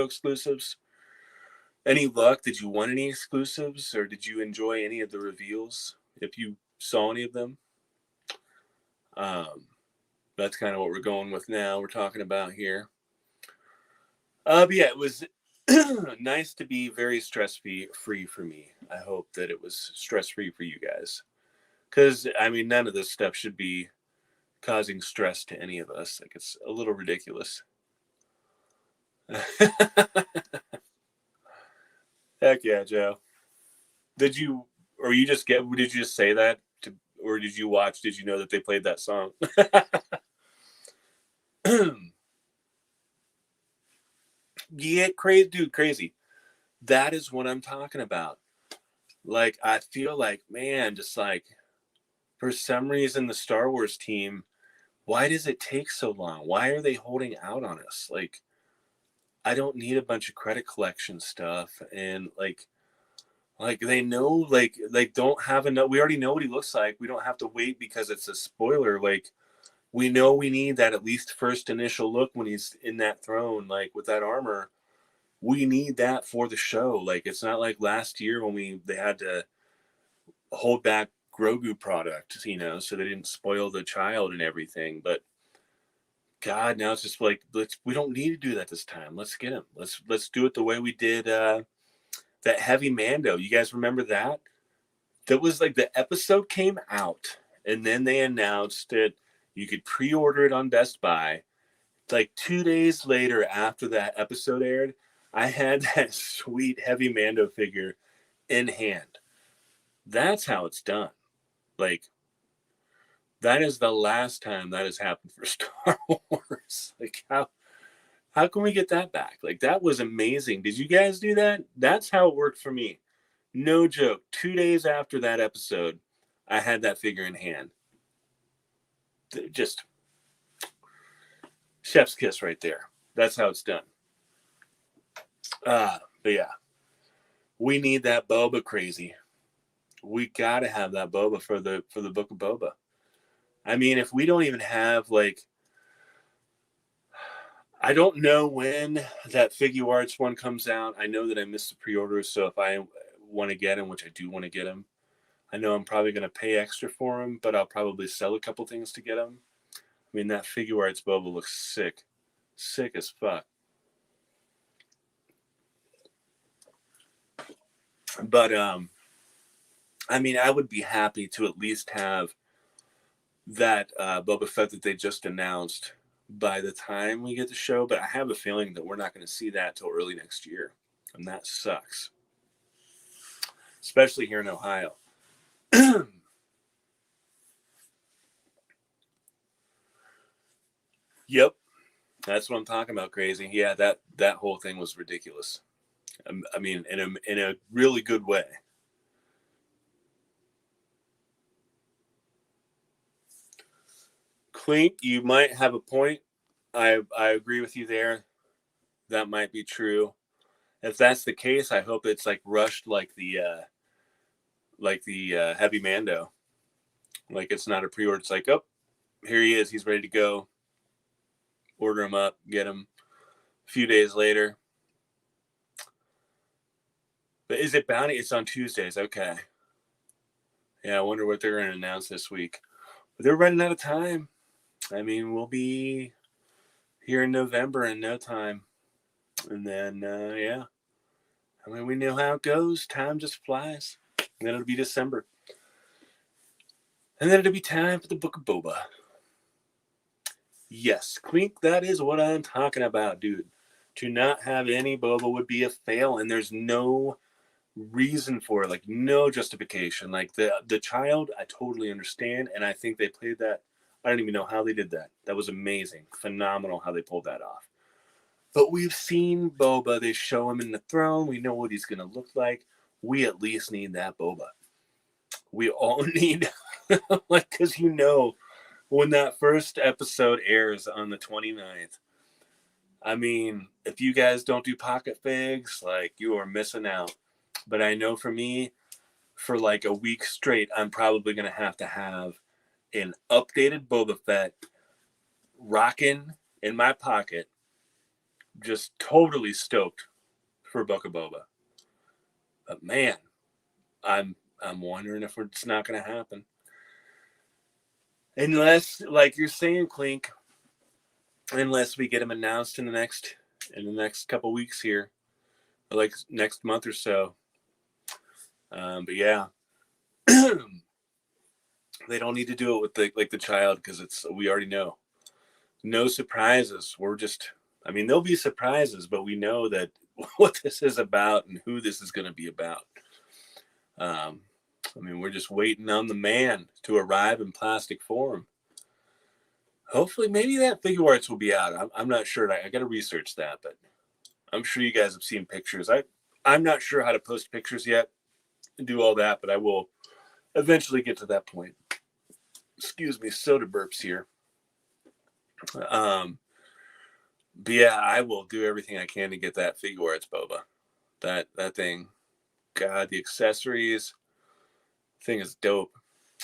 exclusives? Any luck? Did you want any exclusives, or did you enjoy any of the reveals? If you saw any of them, that's kind of what we're going with now. We're talking about here. But yeah, it was nice to be very stress-free for me. I hope that it was stress-free for you guys, because I mean, none of this stuff should be causing stress to any of us. Like, it's a little ridiculous. Heck yeah, Joe. Did you just say that or did you know that they played that song? Yeah, crazy. That is what I'm talking about. Like, I feel like, man, just like for some reason the Star Wars team, why does it take so long? Why are they holding out on us? Like, I don't need a bunch of credit collection stuff, and like they know, like don't have enough. We already know what he looks like. We don't have to wait because it's a spoiler. Like, we know we need that at least first initial look when he's in that throne, like with that armor. We need that for the show. Like, it's not like last year when they had to hold back Grogu product, so they didn't spoil the child and everything. But God, now it's just like, we don't need to do that this time. Let's get him. Let's do it the way we did that Heavy Mando. You guys remember that? That was like the episode came out and then they announced it. You could pre-order it on Best Buy. Like 2 days later after that episode aired, I had that sweet heavy Mando figure in hand. That's how it's done. Like, that is the last time that has happened for Star Wars. Like, how can we get that back? Like, that was amazing. Did you guys do that? That's how it worked for me. No joke. 2 days after that episode, I had that figure in hand. Just chef's kiss right there. That's how it's done. But yeah, we need that Boba crazy. We gotta have that Boba for the Book of Boba. I mean, if we don't even have, like, I don't know when that Figure Arts one comes out. I know that I missed the pre-order, so if I want to get him, which I do want to get him, I know I'm probably going to pay extra for him, but I'll probably sell a couple things to get him. I mean, that Figure Arts Boba looks sick. Sick as fuck. But, I mean, I would be happy to at least have that Boba Fett that they just announced by the time we get the show, but I have a feeling that we're not going to see that till early next year, and that sucks, especially here in Ohio. Yep, that's what I'm talking about. Crazy. Yeah, that whole thing was ridiculous. I mean, in a really good way. Clink, you might have a point. I agree with you there. That might be true. If that's the case, I hope it's like rushed like the Heavy Mando. Like, it's not a pre-order. It's like, oh, here he is. He's ready to go. Order him up, get him a few days later. But is it bounty? It's on Tuesdays. Okay. Yeah, I wonder what they're going to announce this week. But they're running out of time. I mean, we'll be here in November in no time. And then, yeah. I mean, we know how it goes. Time just flies. And then it'll be December. And then it'll be time for the Book of Boba. Yes, Clink, that is what I'm talking about, dude. To not have any Boba would be a fail, and there's no reason for it, like no justification. Like the child, I totally understand, and I think they played that. I don't even know how they did that. That was amazing, phenomenal how they pulled that off. But we've seen Boba. They show him in the throne. We know what he's gonna look like. We at least need that Boba. We all need, like, because when that first episode airs on the 29th, I mean, if you guys don't do pocket figs, like, you are missing out. But I know for me, for like a week straight, I'm probably going to have an updated Boba Fett rocking in my pocket, just totally stoked for Book of Boba. But man, I'm wondering if it's not going to happen. Unless, like you're saying, Clink, unless we get him announced in the next couple weeks here, like next month or so. But yeah, they don't need to do it with the child, because we already know. No surprises. I mean, there'll be surprises, but we know that what this is about and who this is going to be about. I mean, we're just waiting on the man to arrive in plastic form. Hopefully, maybe that Figure Arts will be out. I'm not sure. I got to research that, but I'm sure you guys have seen pictures. I'm not sure how to post pictures yet and do all that, but I will eventually get to that point. Excuse me, soda burps here. But yeah, I will do everything I can to get that Figure Arts Boba. That thing, God, the accessories thing is dope.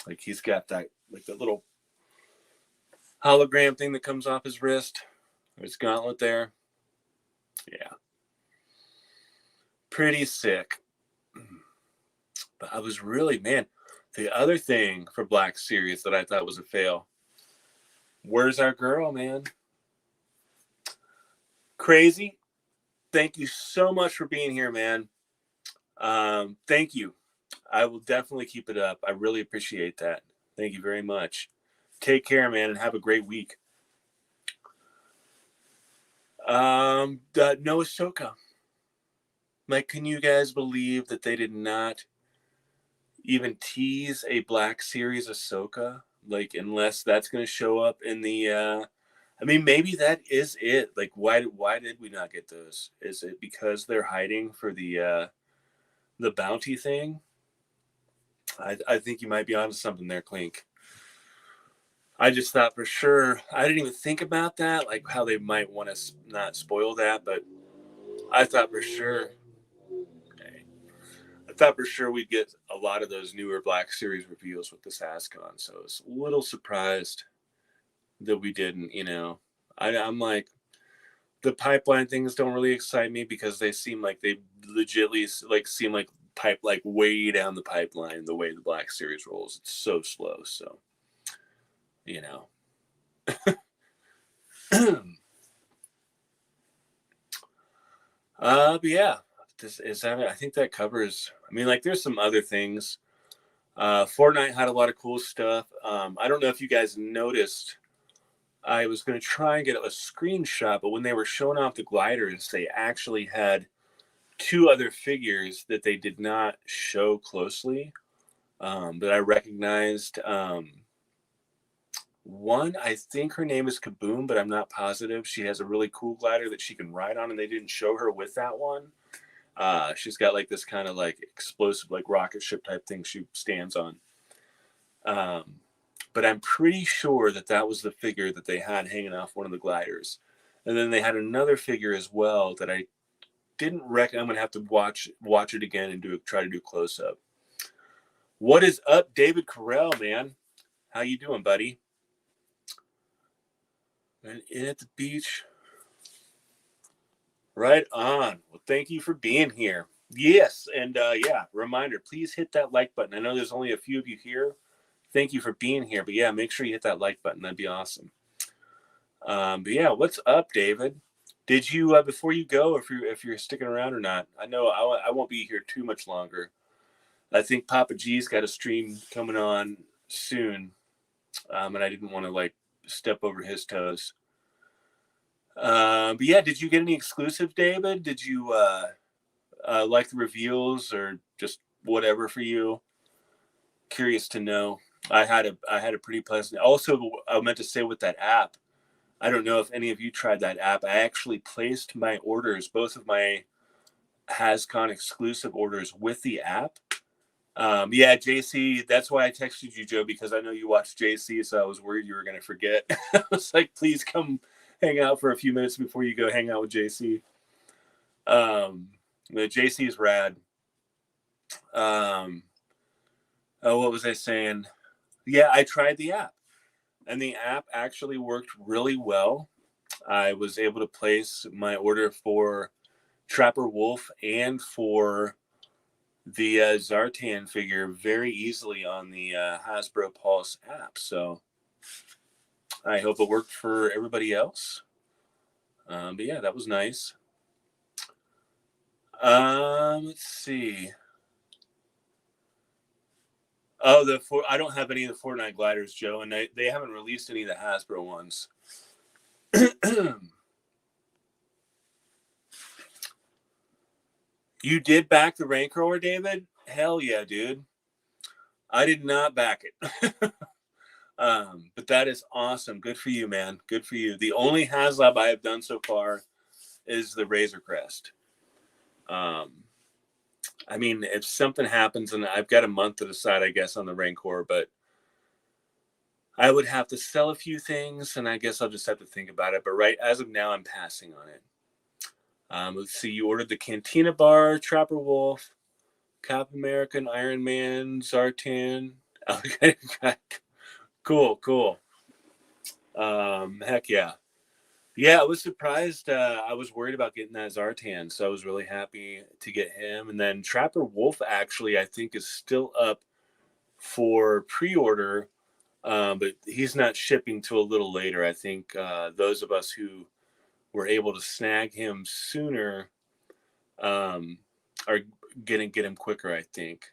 Like, he's got that, like, the little hologram thing that comes off his wrist. His gauntlet there. Yeah. Pretty sick. But I was really, man, the other thing for Black Series that I thought was a fail. Where's our girl, man? Crazy. Thank you so much for being here, man. Thank you. I will definitely keep it up. I really appreciate that. Thank you very much. Take care, man, and have a great week. No Ahsoka. Like, can you guys believe that they did not even tease a Black Series Ahsoka? Like, unless that's going to show up in the. I mean, maybe that is it. Like, why did we not get those? Is it because they're hiding for the bounty thing? I think you might be onto something there, Clink. I just thought for sure. I didn't even think about that, like how they might want to not spoil that, but I thought for sure. I thought for sure we'd get a lot of those newer Black Series reveals with this Hascon, so I was a little surprised that we didn't. I'm like, the pipeline things don't really excite me because they seem like they legitly like seem like pipe like way down the pipeline the way the Black Series rolls. It's so slow, so you know. But yeah, this is that. I think that covers. I mean, like, there's some other things. Fortnite had a lot of cool stuff. I don't know if you guys noticed. I was going to try and get a screenshot, but when they were showing off the gliders, they actually had two other figures that they did not show closely. That I recognized. One, I think her name is Kaboom, but I'm not positive. She has a really cool glider that she can ride on, and they didn't show her with that one. She's got like this kind of like explosive, like rocket ship type thing she stands on. But I'm pretty sure that was the figure that they had hanging off one of the gliders. And then they had another figure as well that I didn't reckon. I'm gonna have to watch it again and try to do close up. What is up, David Carell, man? How you doing, buddy? And in at the beach. Right on. Well, thank you for being here. Yes, and yeah, reminder, please hit that like button. I know there's only a few of you here. Thank you for being here, but yeah, make sure you hit that like button. That'd be awesome. But yeah, what's up, David? Did you before you go, if you're sticking around or not? I know I won't be here too much longer. I think Papa G's got a stream coming on soon, and I didn't want to like step over his toes. But yeah, did you get any exclusive, David? Did you like the reveals or just whatever for you? Curious to know. I had a pretty pleasant. Also, I meant to say with that app. I don't know if any of you tried that app. I actually placed my orders, both of my Hascon exclusive orders, with the app. Yeah, JC, that's why I texted you, Joe, because I know you watched JC, so I was worried you were going to forget. I was like, please come hang out for a few minutes before you go hang out with JC. The JC is rad. Oh, what was I saying? Yeah, I tried the app, and the app actually worked really well. I was able to place my order for Trapper Wolf and for the Zartan figure very easily on the Hasbro Pulse app. So I hope it worked for everybody else. But yeah, that was nice. Let's see. Oh, I don't have any of the Fortnite Gliders, Joe, and they haven't released any of the Hasbro ones. You did back the Rancor, David? Hell yeah, dude. I did not back it. But that is awesome. Good for you, man. Good for you. The only HasLab I have done so far is the Razor Crest. I mean, if something happens, and I've got a month to decide, I guess, on the Rancor, but I would have to sell a few things, and I guess I'll just have to think about it. But right as of now, I'm passing on it. Let's see. You ordered the Cantina Bar, Trapper Wolf, Cap American, Iron Man, Zartan. Okay, cool. Heck yeah. Yeah, I was surprised. I was worried about getting that Zartan, so I was really happy to get him. And then Trapper Wolf, actually, I think is still up for pre-order, but he's not shipping till a little later. I think those of us who were able to snag him sooner are gonna get him quicker, I think.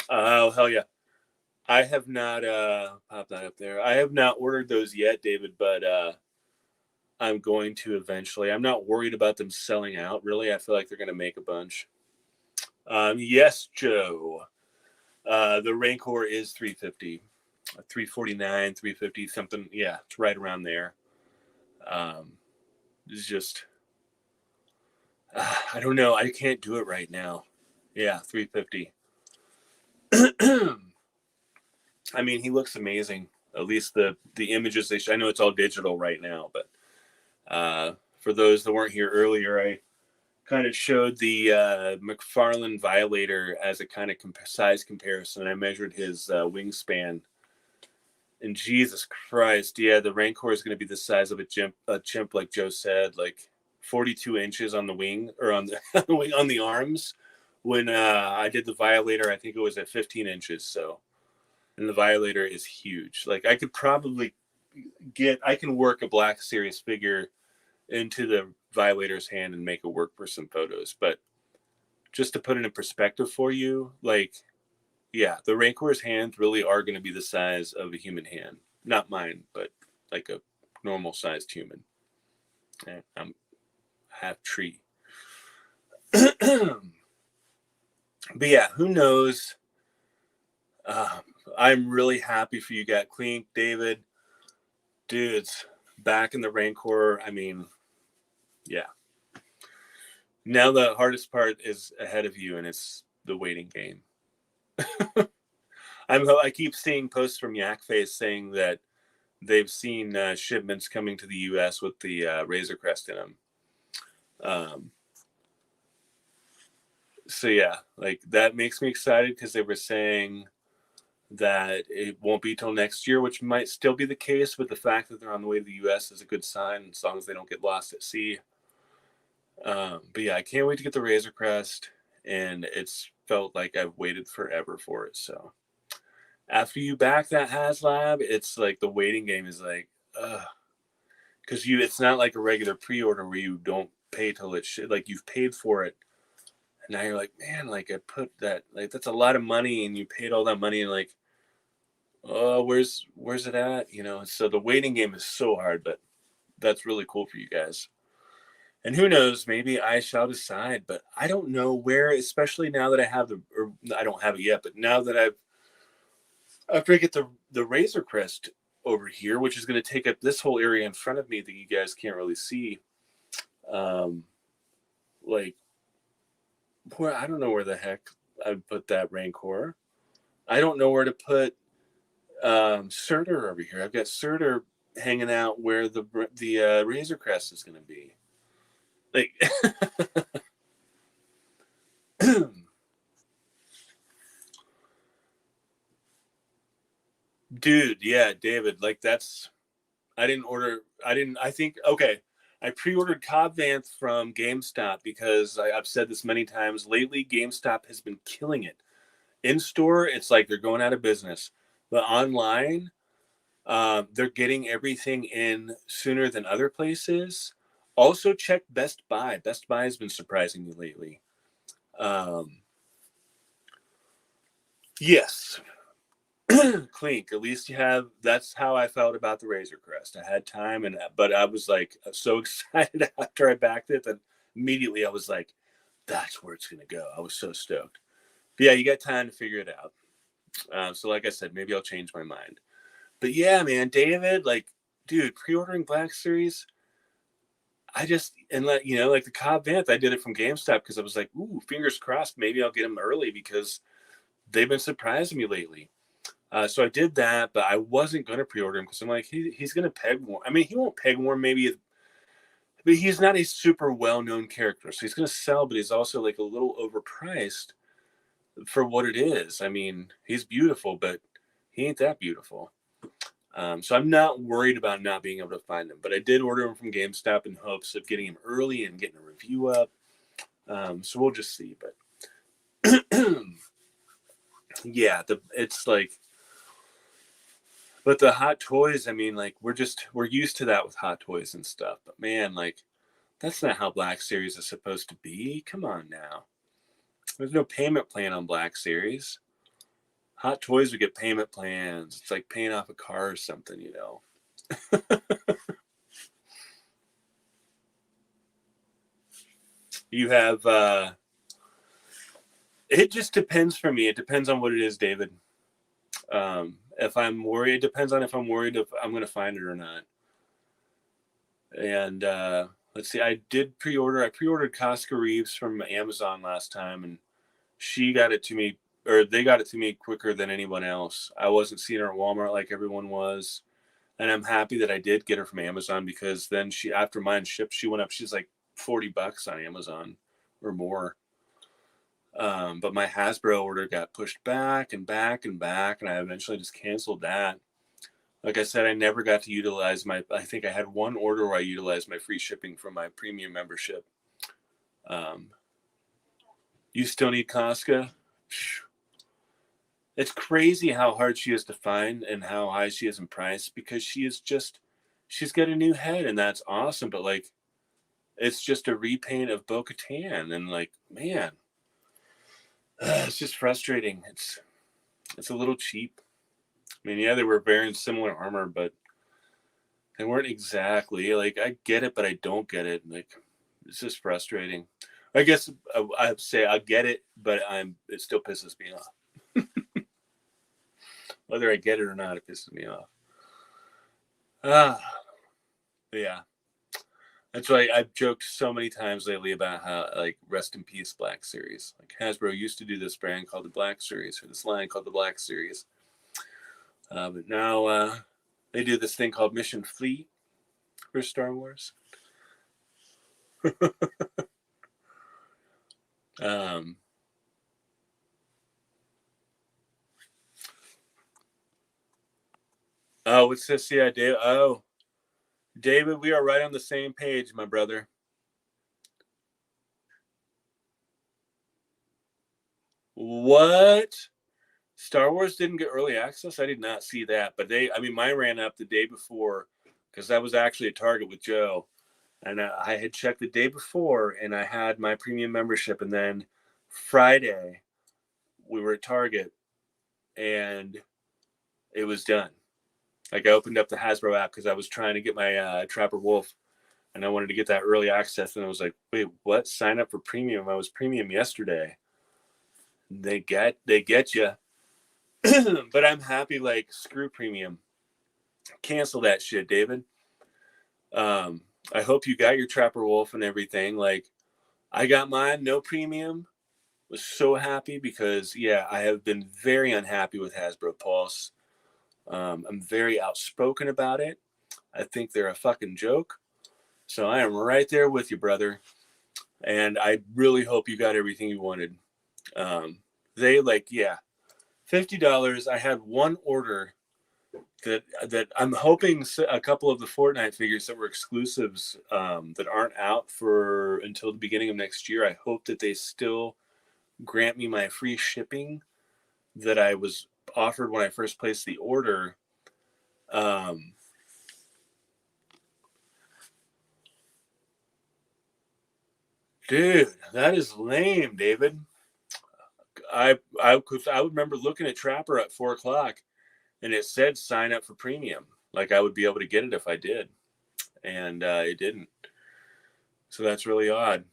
Oh, hell yeah. I have not pop that up there. I have not ordered those yet, David, but I'm going to eventually. I'm not worried about them selling out, really. I feel like they're going to make a bunch. Yes, Joe. The Rancor is 350, 349, 350, something. Yeah, it's right around there. It's just, I don't know. I can't do it right now. Yeah, 350. I mean, he looks amazing. At least the images they show. I know it's all digital right now, but for those that weren't here earlier, I kind of showed the McFarlane Violator as a kind of size comparison. I measured his wingspan, and Jesus Christ, yeah, the Rancor is going to be the size of a chimp, like Joe said, like 42 inches on the wing, or on the on the arms. When I did the Violator, I think it was at 15 inches. So, and the Violator is huge. Like I could probably I can work a Black Series figure into the Violator's hand and make it work for some photos. But just to put it in perspective for you, like, yeah, the Rancor's hands really are going to be the size of a human hand. Not mine, but like a normal sized human. And I'm half tree. But yeah, who knows? I'm really happy for you, Got Clean, David. Dudes, back in the Rancor. I mean, yeah. Now the hardest part is ahead of you, and it's the waiting game. I keep seeing posts from Yakface saying that they've seen shipments coming to the U.S. with the Razor Crest in them. So yeah, like that makes me excited because they were saying that it won't be till next year, which might still be the case, but the fact that they're on the way to the U.S. is a good sign, as long as they don't get lost at sea. But yeah, I can't wait to get the Razor Crest, and it's felt like I've waited forever for it. So after you back that HasLab, it's like the waiting game is like, because it's not like a regular pre-order where you don't pay till it's like you've paid for it, and now you're like, man, like I put that, like that's a lot of money, and you paid all that money, and like, oh, where's it at? You know, so the waiting game is so hard, but that's really cool for you guys. And who knows, maybe I shall decide, but I don't know where, especially now that I have or I don't have it yet, but now that after I get the Razor Crest over here, which is going to take up this whole area in front of me that you guys can't really see, like, where I don't know where the heck I put that Rancor. I don't know where to put Surtur over here. I've got Surtur hanging out where the Razor Crest is going to be. Like, dude, yeah, David, like I pre-ordered Cobb Vanth from GameStop because I've said this many times lately. GameStop has been killing it. In store, it's like they're going out of business. But online, they're getting everything in sooner than other places. Also, check Best Buy. Best Buy has been surprising me lately. Yes. Clink, at least that's how I felt about the Razor Crest. I had time, but I was like so excited after I backed it that immediately I was like, that's where it's going to go. I was so stoked. But yeah, you got time to figure it out. So like I said, maybe I'll change my mind. But yeah, man, David, like, dude, pre-ordering Black Series, like the Cobb Vanth, I did it from GameStop because I was like, ooh, fingers crossed, maybe I'll get them early because they've been surprising me lately. So I did that, but I wasn't going to pre-order him because I'm like, he's going to peg warm. I mean, he won't peg warm maybe, but he's not a super well-known character. So he's going to sell, but he's also like a little overpriced for what it is. I mean, he's beautiful, but he ain't that beautiful. So I'm not worried about not being able to find him, but I did order him from GameStop in hopes of getting him early and getting a review up. So we'll just see, but yeah, it's like, but the Hot Toys, I mean, like we're used to that with Hot Toys and stuff, but man, like that's not how Black Series is supposed to be. Come on now. There's no payment plan on Black Series. Hot Toys would get payment plans. It's like paying off a car or something, you know. You have, it just depends for me. It depends on what it is, David. If I'm worried, it depends on if I'm worried if I'm going to find it or not. And let's see, I pre-ordered Casca Reeves from Amazon last time, and she got it to me, or they got it to me quicker than anyone else. I wasn't seeing her at Walmart like everyone was. And I'm happy that I did get her from Amazon, because then after mine shipped, she went up, she's like $40 on Amazon or more. But my Hasbro order got pushed back and back and back, and I eventually just canceled that. Like I said, I never got to utilize I think I had one order where I utilized my free shipping from my premium membership. You still need Casca? It's crazy how hard she is to find and how high she is in price, because she's got a new head, and that's awesome. But like, it's just a repaint of Bo-Katan, and like, man, it's just frustrating. It's a little cheap. I mean, yeah, they were very similar armor, but they weren't exactly. Like, I get it, but I don't get it. Like, it's just frustrating. I guess I'd say I get it, but it still pisses me off. Whether I get it or not, it pisses me off. Yeah. That's why I've joked so many times lately about how, like, rest in peace Black Series. Like, Hasbro used to do this brand called the Black Series, or this line called the Black Series. But now they do this thing called Mission Fleet for Star Wars. Oh, what's this? Yeah, David. Oh, David, we are right on the same page, my brother. What? Star Wars didn't get early access? I did not see that. But mine ran up the day before, because I was actually at Target with Joe. And I had checked the day before, and I had my premium membership. And then Friday, we were at Target, and it was done. Like, I opened up the Hasbro app because I was trying to get my Trapper Wolf, and I wanted to get that early access. And I was like, wait, what? Sign up for premium? I was premium yesterday. They get you. But I'm happy. Like, screw premium. Cancel that shit, David. I hope you got your Trapper Wolf and everything. Like, I got mine, no premium. Was so happy, because I have been very unhappy with Hasbro Pulse. I'm very outspoken about it. I think they're a fucking joke. So I am right there with you, brother. And I really hope you got everything you wanted. They $50. I had one order that I'm hoping a couple of the Fortnite figures that were exclusives that aren't out until the beginning of next year. I hope that they still grant me my free shipping that I was offered when I first placed the order. Dude, that is lame, David. I remember looking at Trapper at 4:00, and it said sign up for premium. Like, I would be able to get it if I did, and it didn't. So that's really odd.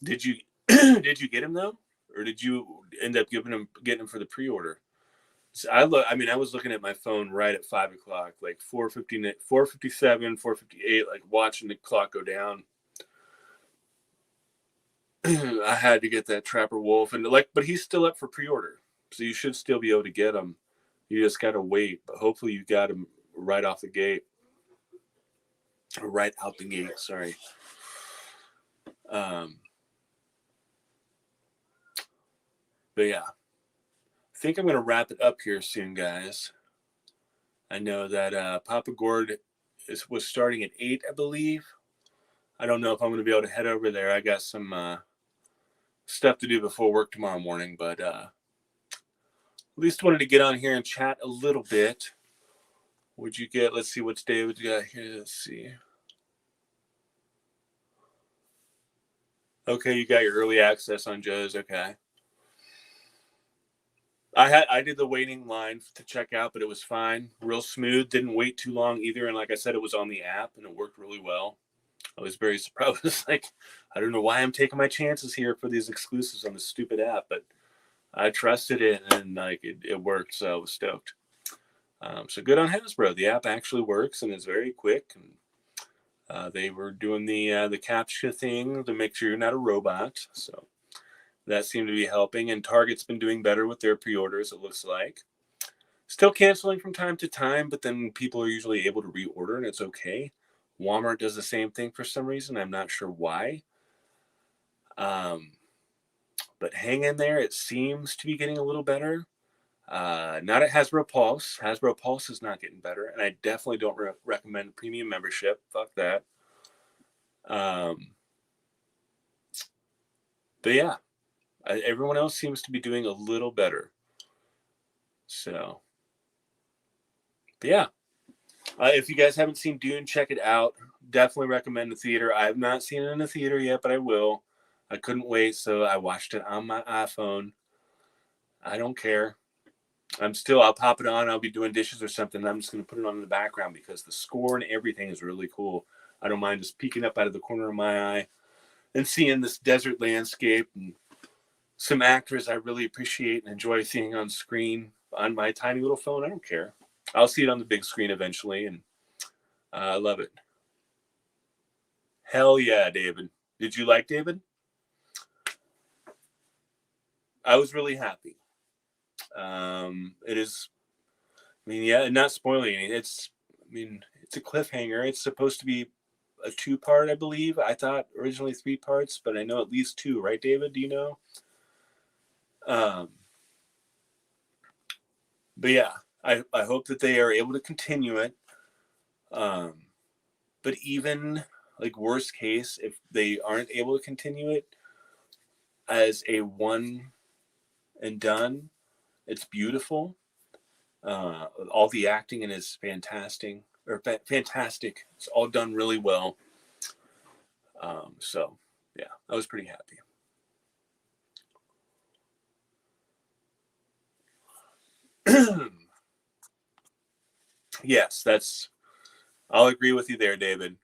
Did you get him though, or did you end up getting him for the pre-order? So I was looking at my phone right at 5:00, like 4:50, 4:57, 4:58, like watching the clock go down. I had to get that Trapper Wolf, and but he's still up for pre-order, so you should still be able to get him. You just got to wait, but hopefully you got him right off the gate, or right out the gate. Sorry. But yeah, I think I'm going to wrap it up here soon, guys. I know that Papa Gord was starting at 8, I believe. I don't know if I'm going to be able to head over there. I got some stuff to do before work tomorrow morning, but at least wanted to get on here and chat a little bit. Would you get? Let's see what's David got here. Let's see. Okay, you got your early access on Joe's. Okay. I did the waiting line to check out, but it was fine. Real smooth. Didn't wait too long either. And like I said, it was on the app, and it worked really well. I was very surprised. I was like, I don't know why I'm taking my chances here for these exclusives on this stupid app, but I trusted it and like it worked, so I was stoked. So good on Hasbro. The app actually works and is very quick. And they were doing the CAPTCHA thing to make sure you're not a robot. So that seemed to be helping. And Target's been doing better with their pre-orders, it looks like. Still canceling from time to time, but then people are usually able to reorder, and it's okay. Walmart does the same thing for some reason. I'm not sure why. But hang in there. It seems to be getting a little better. Not at Hasbro Pulse. Hasbro Pulse is not getting better, and I definitely don't recommend premium membership. Fuck that. But yeah, everyone else seems to be doing a little better. So, but yeah. If you guys haven't seen Dune, check it out. Definitely recommend the theater. I have not seen it in the theater yet, but I will. I couldn't wait, so I watched it on my iPhone. I don't care. I'll pop it on. I'll be doing dishes or something. I'm just going to put it on in the background because the score and everything is really cool. I don't mind just peeking up out of the corner of my eye and seeing this desert landscape and some actors I really appreciate and enjoy seeing on screen on my tiny little phone. I don't care. I'll see it on the big screen eventually, and I love it. Hell yeah, David. Did you like David? I was really happy. It is, I mean, yeah, not spoiling anything. It's a cliffhanger. It's supposed to be a 2-part, I believe. I thought originally 3 parts, but I know at least 2, right, David? Do you know? But yeah, I hope that they are able to continue it. But even like worst case, if they aren't able to continue it as a one and done, it's beautiful. All the acting in it is fantastic. It's all done really well. So yeah, I was pretty happy. Yes, I'll agree with you there, David.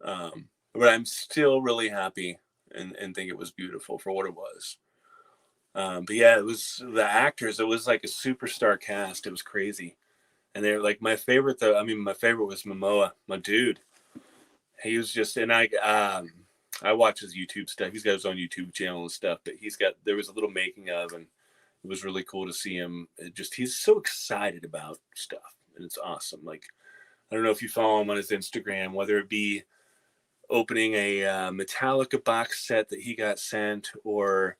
But I'm still really happy and think it was beautiful for what it was. But yeah, it was the actors. It was like a superstar cast. It was crazy. And they're like my favorite though. I mean, my favorite was Momoa, my dude. He was just, and I watch his YouTube stuff. He's got his own YouTube channel and stuff, but there was a little making of, and it was really cool to see him. He's so excited about stuff, and it's awesome. Like, I don't know if you follow him on his Instagram, whether it be opening a Metallica box set that he got sent, or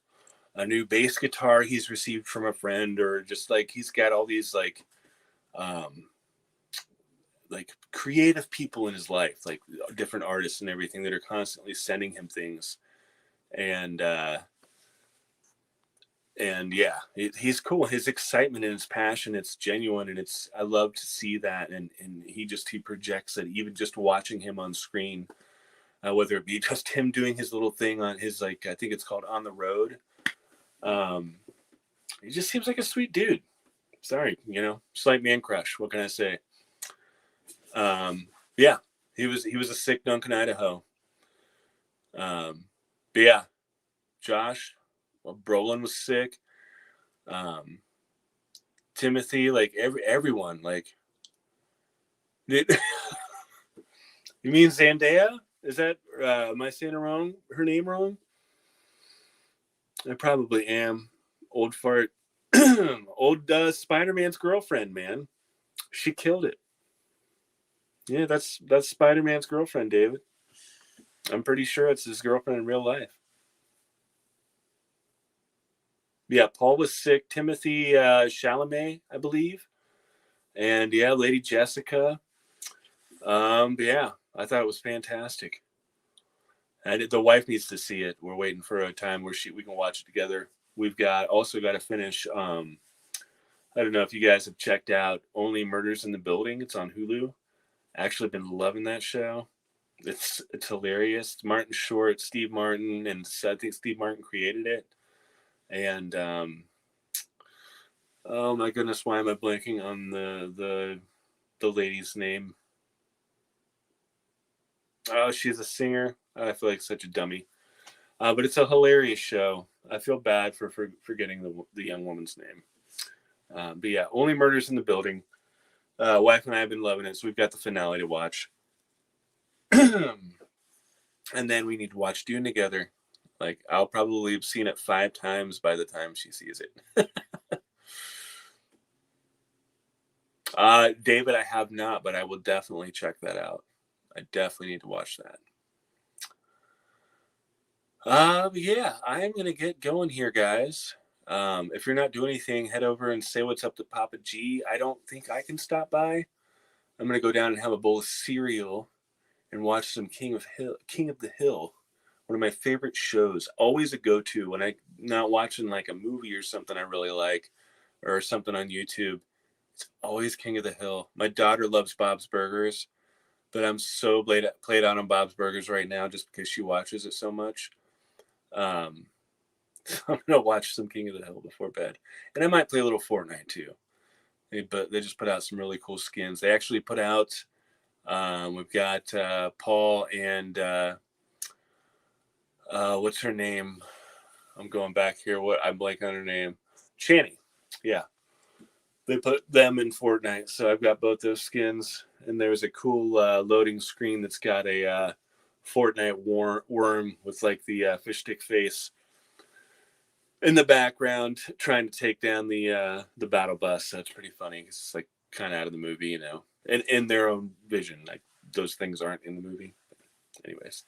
a new bass guitar he's received from a friend, or just like he's got all these like creative people in his life, like different artists and everything that are constantly sending him things. And yeah, he's cool. His excitement and his passion, it's genuine, and I love to see that. And he projects it, even just watching him on screen, whether it be just him doing his little thing on his, like, I think it's called On the Road. He just seems like a sweet dude. Sorry, slight man crush. What can I say? Yeah, he was a sick Duncan, Idaho. But yeah, Josh, Brolin was sick. Timothy, like everyone, like. You mean Zendaya? Is that am I saying her name wrong? I probably am. Old fart. Old Spider-Man's girlfriend, man. She killed it. Yeah, that's Spider-Man's girlfriend, David. I'm pretty sure it's his girlfriend in real life. Yeah, Paul was sick. Timothy Chalamet, I believe. And yeah, Lady Jessica. But yeah, I thought it was fantastic. And the wife needs to see it. We're waiting for a time where we can watch it together. We've also got to finish. I don't know if you guys have checked out Only Murders in the Building. It's on Hulu. Actually been loving that show. It's hilarious. Martin Short, Steve Martin, and I think Steve Martin created it. And oh my goodness, why am I blanking on the lady's name? Oh, she's a singer. I feel like such a dummy. But it's a hilarious show. I feel bad for forgetting the young woman's name. But yeah, Only Murders in the Building. Wife and I have been loving it, so we've got the finale to watch. And then we need to watch Dune together. Like, I'll probably have seen it 5 times by the time she sees it. David, I have not, but I will definitely check that out. I definitely need to watch that. Yeah, I'm going to get going here, guys. If you're not doing anything, head over and say what's up to Papa G. I don't think I can stop by. I'm going to go down and have a bowl of cereal and watch some King of the Hill. One of my favorite shows. Always a go-to when I'm not watching like a movie or something I really like or something on YouTube. It's always King of the Hill. My daughter loves Bob's Burgers, but I'm so played out on Bob's Burgers right now just because she watches it so much. So I'm going to watch some King of the Hill before bed. And I might play a little Fortnite too. But they just put out some really cool skins. They actually put out, we've got Paul and what's her name? I'm going back here. I'm blanking on her name. Channy. Yeah. They put them in Fortnite. So I've got both those skins. And there's a cool loading screen that's got a Fortnite worm with like the fish stick face in the background trying to take down the battle bus. So it's pretty funny. It's like kind of out of the movie, you know, and in their own vision. Like those things aren't in the movie. Anyways.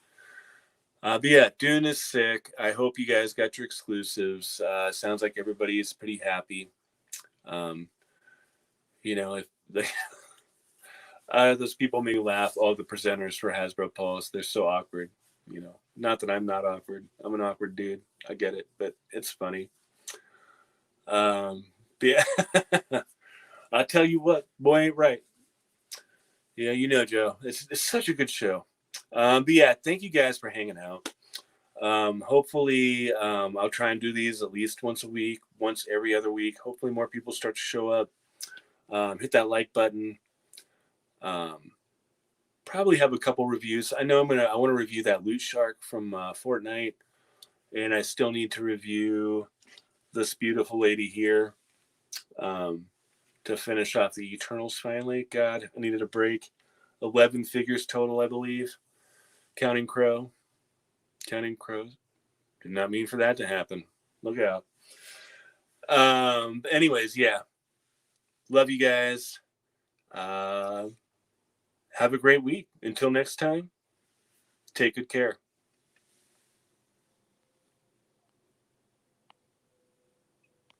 But yeah, Dune is sick. I hope you guys got your exclusives. Sounds like everybody is pretty happy. You know, if they, those people make me laugh, all the presenters for Hasbro Pulse, they're so awkward. You know, not that I'm not awkward. I'm an awkward dude. I get it, but it's funny. But yeah, I'll tell you what, boy ain't right. Yeah, you know, Joe, it's such a good show. But yeah, thank you guys for hanging out. Hopefully, I'll try and do these at least once a week, once every other week. Hopefully more people start to show up. Hit that like button. Probably have a couple reviews. I know I want to review that Loot Shark from Fortnite, and I still need to review this beautiful lady here to finish off the Eternals finally. God, I needed a break. 11 figures total, I believe. Counting crows. Did not mean for that to happen. Look out. Anyways, yeah. Love you guys. Have a great week. Until next time, take good care.